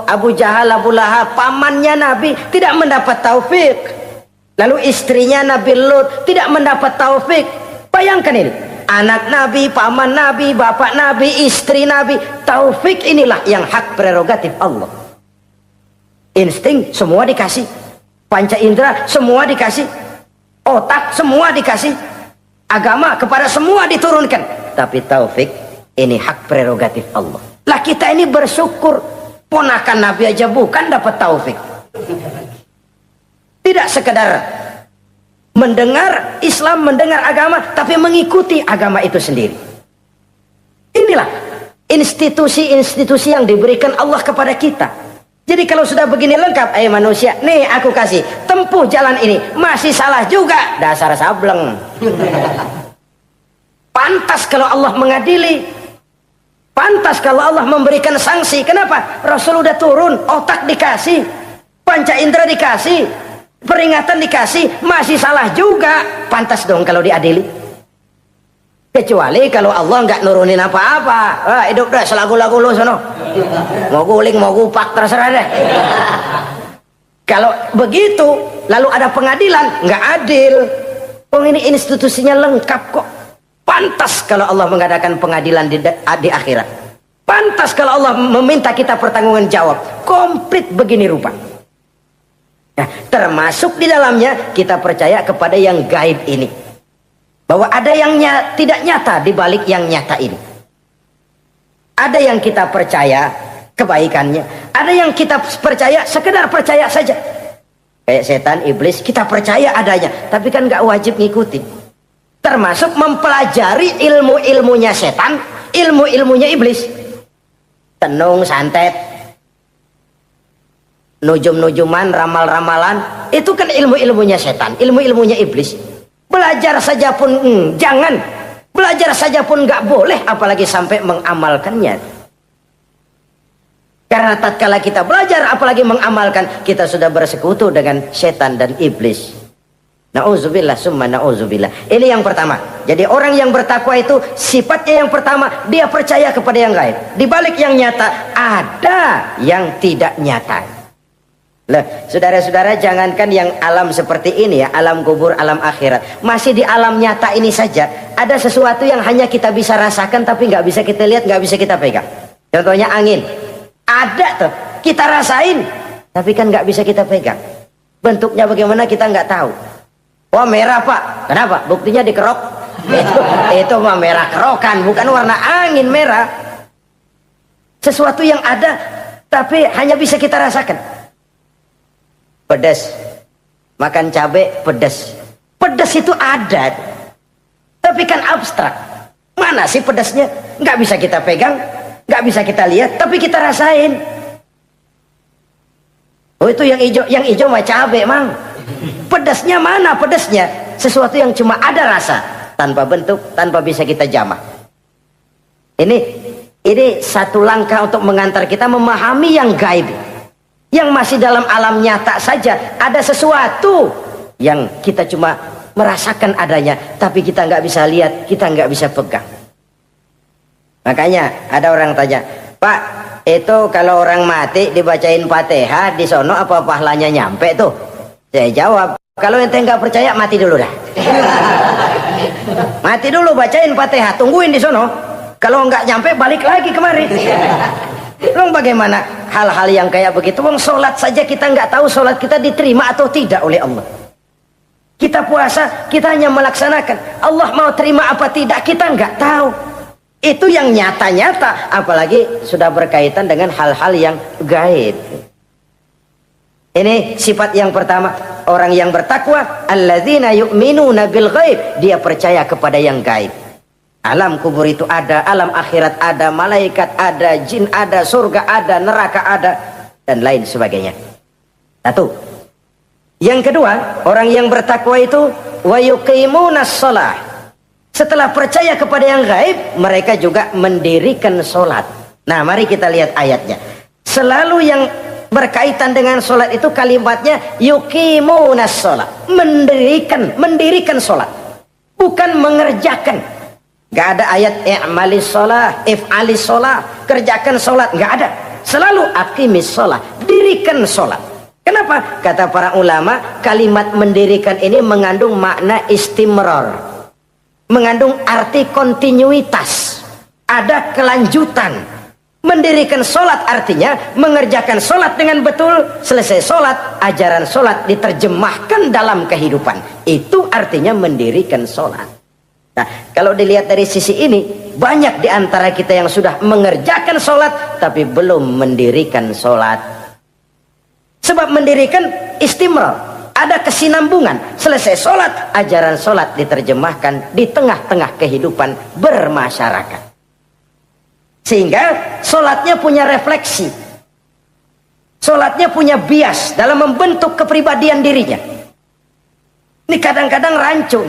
Abu Jahal, Abu Lahab, pamannya Nabi, tidak mendapat taufik. Lalu istrinya Nabi Lut tidak mendapat taufik. Bayangkan ini, anak Nabi, paman Nabi, bapak Nabi, istri Nabi. Taufik inilah yang hak prerogatif Allah. Insting semua dikasih, panca indera semua dikasih, otak semua dikasih, agama kepada semua diturunkan. Tapi taufik ini hak prerogatif Allah. Lah kita ini bersyukur, ponakan Nabi aja bukan dapat taufik. Tidak sekedar mendengar Islam, mendengar agama, tapi mengikuti agama itu sendiri. Inilah institusi-institusi yang diberikan Allah kepada kita. Jadi kalau sudah begini lengkap, manusia, nih aku kasih, tempuh jalan ini, masih salah juga, dasar sableng. Pantas kalau Allah mengadili. Pantas kalau Allah memberikan sanksi. Kenapa? Rasul udah turun, otak dikasih, panca indera dikasih, peringatan dikasih, masih salah juga. Pantas dong kalau diadili. Kecuali kalau Allah nggak nurunin apa-apa. Hidup dah selagu-lagu lu sono. Mau guling, mau gupak, terserah deh. Kalau begitu, lalu ada pengadilan, nggak adil. Ini institusinya lengkap kok. Pantas kalau Allah mengadakan pengadilan di akhirat. Pantas kalau Allah meminta kita pertanggungan jawab. Komplit begini rupa. Nah, termasuk di dalamnya kita percaya kepada yang gaib ini. Bahwa ada yang tidak nyata di balik yang nyata ini. Ada yang kita percaya kebaikannya. Ada yang kita percaya sekedar percaya saja. Kayak setan, iblis, kita percaya adanya. Tapi kan gak wajib ngikutin. Termasuk mempelajari ilmu-ilmunya setan, ilmu-ilmunya iblis. Tenung, santet, nujum-nujuman, ramal-ramalan, itu kan ilmu-ilmunya setan, ilmu-ilmunya iblis. Belajar saja pun jangan, belajar saja pun nggak boleh, apalagi sampai mengamalkannya. Karena tatkala kita belajar apalagi mengamalkan, kita sudah bersekutu dengan setan dan iblis. Nauzubillah summa nauzubillah. Ini yang pertama. Jadi orang yang bertakwa itu sifatnya yang pertama, dia percaya kepada yang gaib. Di balik yang nyata ada yang tidak nyata. Lah, saudara-saudara, jangankan yang alam seperti ini ya, alam kubur, alam akhirat. Masih di alam nyata ini saja ada sesuatu yang hanya kita bisa rasakan tapi nggak bisa kita lihat, nggak bisa kita pegang. Contohnya angin. Ada tuh, kita rasain tapi kan nggak bisa kita pegang. Bentuknya bagaimana kita nggak tahu. Wah, merah pak, kenapa? Buktinya dikerok. Itu mah merah kerokan, bukan warna angin merah. Sesuatu yang ada tapi hanya bisa kita rasakan. Pedas, makan cabai pedas. Pedas itu ada, tapi kan abstrak. Mana sih pedasnya? Nggak bisa kita pegang, nggak bisa kita lihat, tapi kita rasain. Oh, itu yang hijau mah cabai mang. Pedasnya mana pedasnya? Sesuatu yang cuma ada rasa, tanpa bentuk, tanpa bisa kita jamah. Ini satu langkah untuk mengantar kita memahami yang gaib, yang masih dalam alam nyata saja. Ada sesuatu yang kita cuma merasakan adanya, tapi kita nggak bisa lihat, kita nggak bisa pegang. Makanya ada orang tanya, Pak, itu kalau orang mati dibacain Fatihah di sono apa pahalanya nyampe tuh? Saya jawab, kalau ente nggak percaya mati dulu dah. Mati dulu, bacain Fatihah, tungguin di sono. Kalau nggak nyampe balik lagi kemari. Long bagaimana hal-hal yang kayak begitu? Wong sholat saja kita nggak tahu sholat kita diterima atau tidak oleh Allah. Kita puasa, kita hanya melaksanakan. Allah mau terima apa tidak kita nggak tahu. Itu yang nyata-nyata, apalagi sudah berkaitan dengan hal-hal yang gaib. Ini sifat yang pertama, orang yang bertakwa, alladzina yu'minuna bil ghaib, dia percaya kepada yang gaib. Alam kubur itu ada, alam akhirat ada, malaikat ada, jin ada, surga ada, neraka ada, dan lain sebagainya. Satu. Yang kedua, orang yang bertakwa itu wa yuqimunas shalah. Setelah percaya kepada yang gaib, mereka juga mendirikan sholat. Nah, mari kita lihat ayatnya. Selalu yang berkaitan dengan sholat itu kalimatnya yuqimunas shalah. Mendirikan sholat. Bukan mengerjakan. Gak ada ayat i'malis sholah, if'alis sholah, kerjakan sholat. Gak ada. Selalu aqimis sholah, dirikan sholat. Kenapa? Kata para ulama, kalimat mendirikan ini mengandung makna istimrar, mengandung arti kontinuitas, ada kelanjutan. Mendirikan sholat artinya mengerjakan sholat dengan betul. Selesai sholat, ajaran sholat diterjemahkan dalam kehidupan. Itu artinya mendirikan sholat. Nah, kalau dilihat dari sisi ini, banyak di antara kita yang sudah mengerjakan sholat tapi belum mendirikan sholat. Sebab mendirikan istimrar, ada kesinambungan. Selesai sholat, ajaran sholat diterjemahkan di tengah-tengah kehidupan bermasyarakat. Sehingga sholatnya punya refleksi, sholatnya punya bias dalam membentuk kepribadian dirinya. Ini kadang-kadang rancu.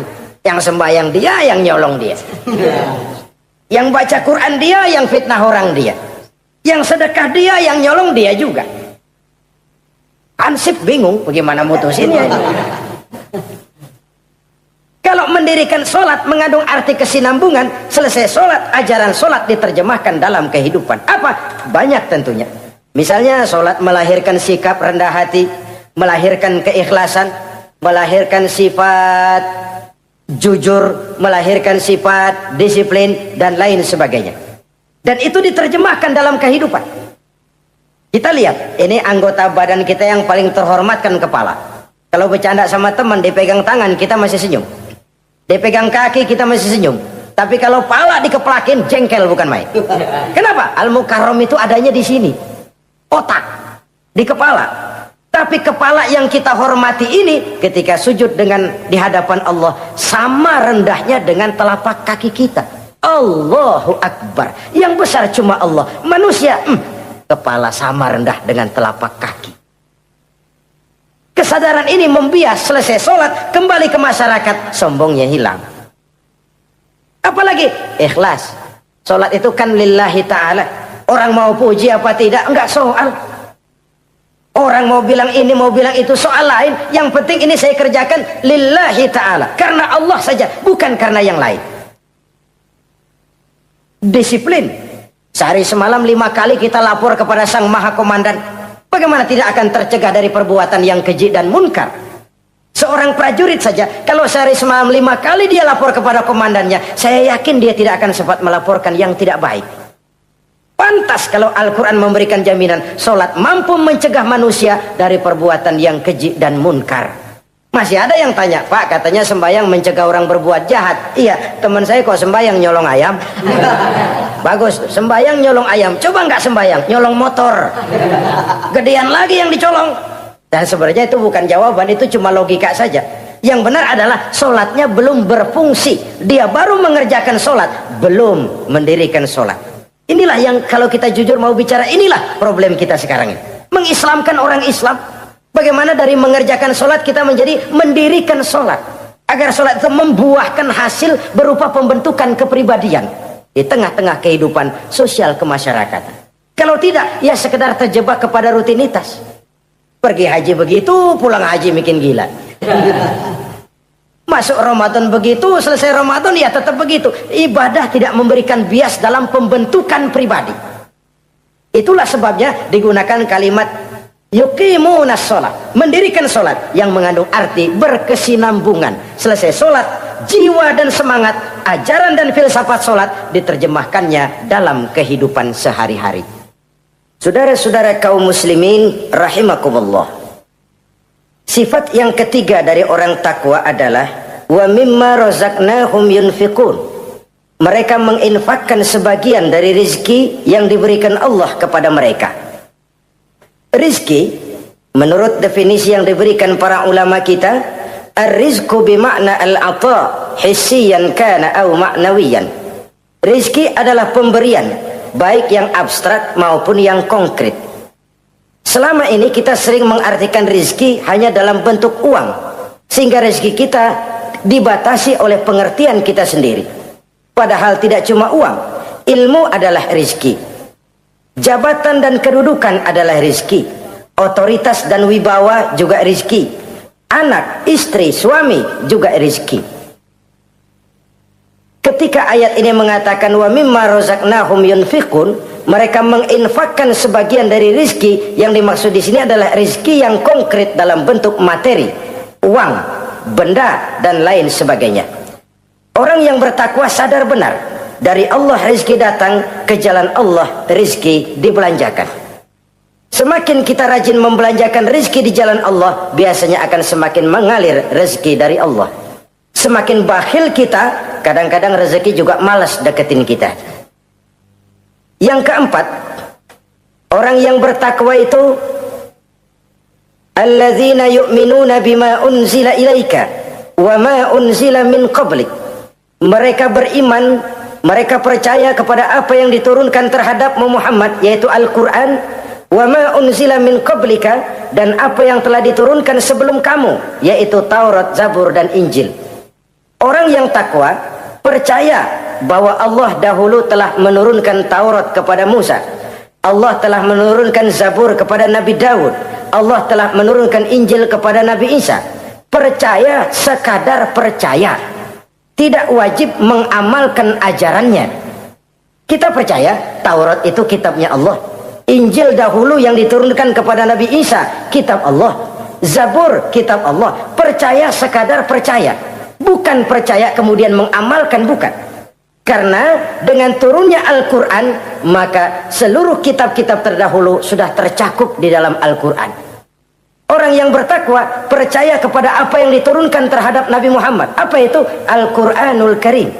Yang sembahyang dia, yang nyolong dia. Yang baca Quran dia, yang fitnah orang dia. Yang sedekah dia, yang nyolong dia juga. Ansip bingung bagaimana mutusinnya. Kalau mendirikan sholat mengandung arti kesinambungan, selesai sholat, ajaran sholat diterjemahkan dalam kehidupan. Apa? Banyak tentunya. Misalnya sholat melahirkan sikap rendah hati, melahirkan keikhlasan, melahirkan sifat jujur, melahirkan sifat disiplin, dan lain sebagainya. Dan itu diterjemahkan dalam kehidupan. Kita lihat, ini anggota badan kita yang paling terhormatkan kepala. Kalau bercanda sama teman, dipegang tangan, kita masih senyum. Dipegang kaki, kita masih senyum. Tapi kalau pala dikeplakin, jengkel bukan main. Kenapa? Al-Mukarram itu adanya di sini. Otak. Di kepala. Tapi kepala yang kita hormati ini, ketika sujud di hadapan Allah, sama rendahnya dengan telapak kaki kita. Allahu Akbar. Yang besar cuma Allah. Manusia, kepala sama rendah dengan telapak kaki. Kesadaran ini membias, selesai sholat, kembali ke masyarakat, sombongnya hilang. Apalagi ikhlas. Sholat itu kan lillahi ta'ala. Orang mau puji apa tidak, enggak soal. Orang mau bilang ini, mau bilang itu, soal lain. Yang penting ini saya kerjakan lillahi ta'ala, karena Allah saja, bukan karena yang lain. Disiplin. Sehari semalam 5 kali kita lapor kepada Sang Maha Komandan. Bagaimana tidak akan tercegah dari perbuatan yang keji dan munkar? Seorang prajurit saja, kalau sehari semalam 5 kali dia lapor kepada komandannya, saya yakin dia tidak akan sempat melaporkan yang tidak baik. Pantas kalau Al-Quran memberikan jaminan, solat mampu mencegah manusia dari perbuatan yang keji dan munkar. Masih ada yang tanya, Pak, katanya sembahyang mencegah orang berbuat jahat. Iya, teman saya kok sembahyang nyolong ayam. Bagus, sembahyang nyolong ayam. Coba nggak sembahyang, nyolong motor. Gedean lagi yang dicolong. Dan sebenarnya itu bukan jawaban, itu cuma logika saja. Yang benar adalah solatnya belum berfungsi. Dia baru mengerjakan solat, belum mendirikan solat. Inilah yang kalau kita jujur mau bicara, inilah problem kita sekarang ini. Mengislamkan orang Islam. Bagaimana dari mengerjakan solat kita menjadi mendirikan solat. Agar solat itu membuahkan hasil berupa pembentukan kepribadian di tengah-tengah kehidupan sosial kemasyarakatan. Kalau tidak, ya sekedar terjebak kepada rutinitas. Pergi haji begitu, pulang haji bikin gila. Masuk Ramadan begitu, selesai Ramadan ya tetap begitu. Ibadah tidak memberikan bias dalam pembentukan pribadi. Itulah sebabnya digunakan kalimat yuqimunas sholat, mendirikan sholat, yang mengandung arti berkesinambungan. Selesai sholat, jiwa dan semangat, ajaran dan filsafat sholat diterjemahkannya dalam kehidupan sehari-hari. Saudara-saudara kaum muslimin rahimakumullah. Sifat yang ketiga dari orang takwa adalah wa mimma razaqnahum yunfiqun. Mereka menginfakkan sebagian dari rizki yang diberikan Allah kepada mereka. Rizki menurut definisi yang diberikan para ulama kita, ar-rizqu bimakna al-ata hissiyan kana aw ma'nawiyan. Rizki adalah pemberian, baik yang abstrak maupun yang konkret. Selama ini kita sering mengartikan rizki hanya dalam bentuk uang, sehingga rizki kita dibatasi oleh pengertian kita sendiri. Padahal tidak cuma uang, ilmu adalah rizki, jabatan dan kedudukan adalah rizki, otoritas dan wibawa juga rizki, anak, istri, suami juga rizki. Ketika ayat ini mengatakan wa mimma razaqnahum yunfiqun, mereka menginfakkan sebagian dari rizki, yang dimaksud di sini adalah rizki yang konkret dalam bentuk materi, uang, benda dan lain sebagainya. Orang yang bertakwa sadar benar, dari Allah rizki datang, ke jalan Allah rizki dibelanjakan. Semakin kita rajin membelanjakan rizki di jalan Allah, biasanya akan semakin mengalir rezeki dari Allah. Semakin bakhil kita, kadang-kadang rezeki juga malas deketin kita. Yang keempat, orang yang bertakwa itu alladzina yu'minuna bima unzila ilaika wa ma unzila min qablik. Mereka beriman, mereka percaya kepada apa yang diturunkan terhadap Muhammad, yaitu Al-Quran, wa ma unzila min qablika, dan apa yang telah diturunkan sebelum kamu, yaitu Taurat, Zabur dan Injil. Orang yang takwa percaya bahwa Allah dahulu telah menurunkan Taurat kepada Musa, Allah telah menurunkan Zabur kepada Nabi Daud, Allah telah menurunkan Injil kepada Nabi Isa. Percaya sekadar percaya, tidak wajib mengamalkan ajarannya. Kita percaya Taurat itu kitabnya Allah, Injil dahulu yang diturunkan kepada Nabi Isa kitab Allah, Zabur kitab Allah. Percaya sekadar percaya, bukan percaya kemudian mengamalkan, bukan. Karena dengan turunnya Al-Quran, maka seluruh kitab-kitab terdahulu sudah tercakup di dalam Al-Quran. Orang yang bertakwa percaya kepada apa yang diturunkan terhadap Nabi Muhammad. Apa itu? Al-Quranul Karim.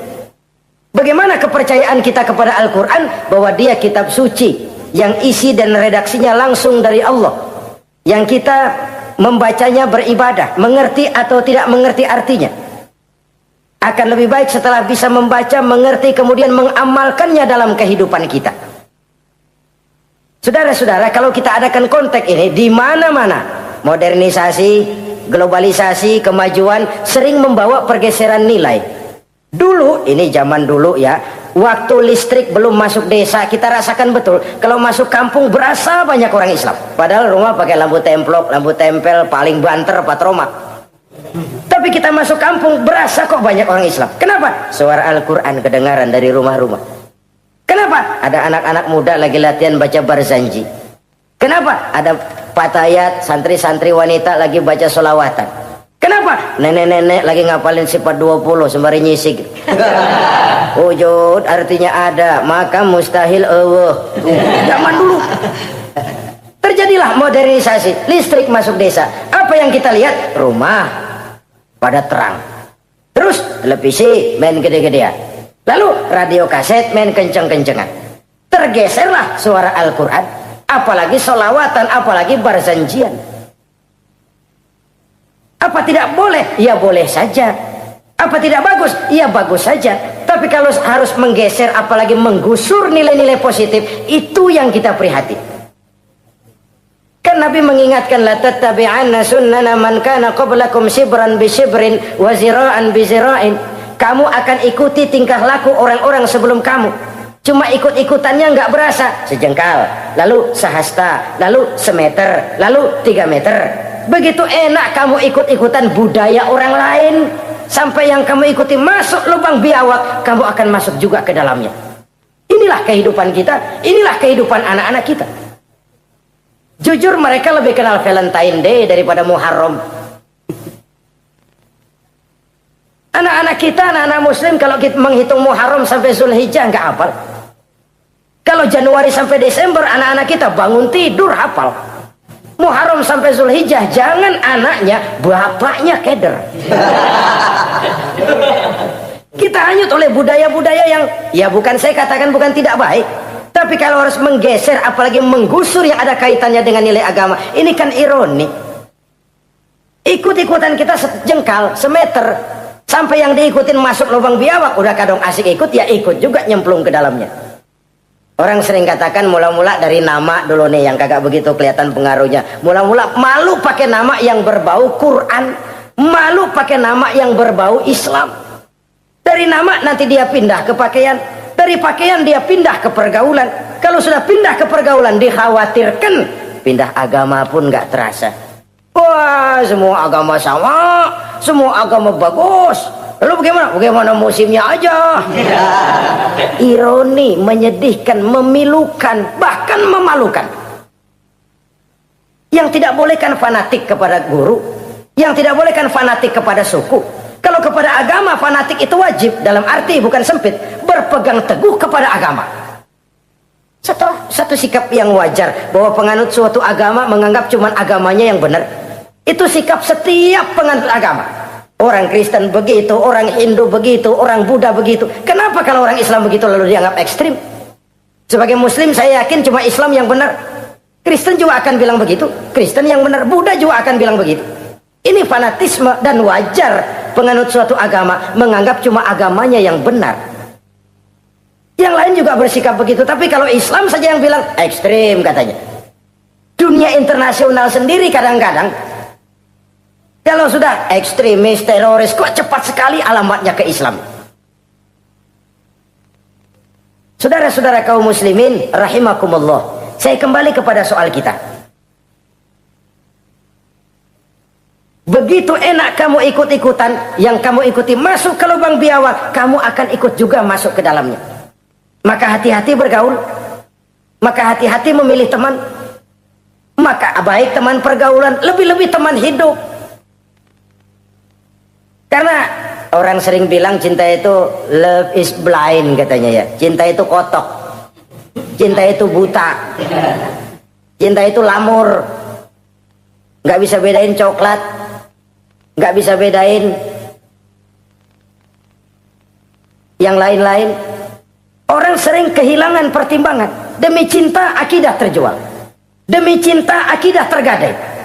Bagaimana kepercayaan kita kepada Al-Quran? Bahwa dia kitab suci yang isi dan redaksinya langsung dari Allah, yang kita membacanya beribadah, mengerti atau tidak mengerti artinya. Akan lebih baik setelah bisa membaca, mengerti, kemudian mengamalkannya dalam kehidupan kita. Saudara-saudara, kalau kita adakan konteks ini di mana-mana, modernisasi, globalisasi, kemajuan sering membawa pergeseran nilai. Dulu, ini zaman dulu ya, waktu listrik belum masuk desa, kita rasakan betul kalau masuk kampung berasa banyak orang Islam, padahal rumah pakai lampu templok, lampu tempel, paling banter patroma. Tapi kita masuk kampung berasa kok banyak orang Islam. Kenapa? Suara Al-Quran kedengaran dari rumah-rumah. Kenapa? Ada anak-anak muda lagi latihan baca barzanji. Kenapa? Ada patayat, santri-santri wanita lagi baca solawatan. Kenapa? Nenek-nenek lagi ngapalin sifat 20 sembari nyisik. Wujud artinya ada, maka mustahil zaman dulu. Terjadilah modernisasi, listrik masuk desa. Apa yang kita lihat? Rumah pada terang. Terus televisi main gede-gedean. Lalu radio kaset main kenceng-kencengan. Tergeserlah suara Al-Quran, apalagi solawatan, apalagi barzanjian. Apa tidak boleh? Ya boleh saja. Apa tidak bagus? Ya bagus saja. Tapi kalau harus menggeser, apalagi menggusur nilai-nilai positif, itu yang kita prihatin. Kan Nabi mengingatkan, la tattabi'anna sunnana man kana qablakum shibran bi shibrin wa zira'an bi zira'in. Kamu akan ikuti tingkah laku orang-orang sebelum kamu. Cuma ikut-ikutannya nggak berasa. Sejengkal, lalu sehasta, lalu semeter, lalu 3 meter. Begitu enak kamu ikut-ikutan budaya orang lain, sampai yang kamu ikuti masuk lubang biawak, kamu akan masuk juga ke dalamnya. Inilah kehidupan kita, inilah kehidupan anak-anak kita. Jujur mereka lebih kenal Valentine Day daripada Muharram. Anak-anak kita, anak-anak muslim, kalau kita menghitung Muharram sampai Zulhijjah nggak hafal. Kalau Januari sampai Desember, anak-anak kita bangun tidur hafal. Muharram sampai Zulhijjah, jangan anaknya, bapaknya keder. Kita hanyut oleh budaya-budaya yang, ya bukan saya katakan bukan tidak baik, tapi kalau harus menggeser, apalagi menggusur yang ada kaitannya dengan nilai agama, ini kan ironi. Ikut-ikutan kita sejengkal, semeter, sampai yang diikutin masuk lubang biawak, udah kadang asik ikut, ya ikut juga nyemplung ke dalamnya. Orang sering katakan mula-mula dari nama dulu nih yang kagak begitu kelihatan pengaruhnya. Mula-mula malu pakai nama yang berbau Quran, malu pakai nama yang berbau Islam. Dari nama nanti dia pindah ke pakaian, dari pakaian dia pindah ke pergaulan. Kalau sudah pindah ke pergaulan, dikhawatirkan pindah agama pun nggak terasa. Wah, semua agama sama, semua agama bagus. Lalu bagaimana? Bagaimana musimnya aja. Ironi, menyedihkan, memilukan, bahkan memalukan. Yang tidak boleh kan fanatik kepada guru, yang tidak boleh kan fanatik kepada suku. Kalau kepada agama, fanatik itu wajib, dalam arti bukan sempit, berpegang teguh kepada agama. Satu sikap yang wajar, bahwa penganut suatu agama menganggap cuma agamanya yang benar. Itu sikap setiap penganut agama. Orang Kristen begitu, orang Hindu begitu, orang Buddha begitu. Kenapa kalau orang Islam begitu lalu dianggap ekstrim? Sebagai Muslim saya yakin cuma Islam yang benar. Kristen juga akan bilang begitu. Kristen yang benar, Buddha juga akan bilang begitu. Ini fanatisme, dan wajar penganut suatu agama menganggap cuma agamanya yang benar. Yang lain juga bersikap begitu. Tapi kalau Islam saja yang bilang ekstrim katanya. Dunia internasional sendiri kadang-kadang, kalau sudah ekstremis, teroris, kok cepat sekali alamatnya ke Islam. Saudara-saudara kaum muslimin rahimakumullah, saya kembali kepada soal kita. Begitu enak kamu ikut-ikutan, yang kamu ikuti masuk ke lubang biawak, kamu akan ikut juga masuk ke dalamnya. Maka hati-hati bergaul, maka hati-hati memilih teman, maka baik teman pergaulan, lebih-lebih teman hidup. Karena orang sering bilang cinta itu love is blind katanya ya. Cinta itu kotok, cinta itu buta, cinta itu lamur, nggak bisa bedain coklat, nggak bisa bedain yang lain-lain. Orang sering kehilangan pertimbangan. Demi cinta akidah terjual, demi cinta akidah tergadai.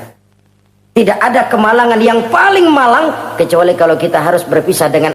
Tidak ada kemalangan yang paling malang kecuali kalau kita harus berpisah dengan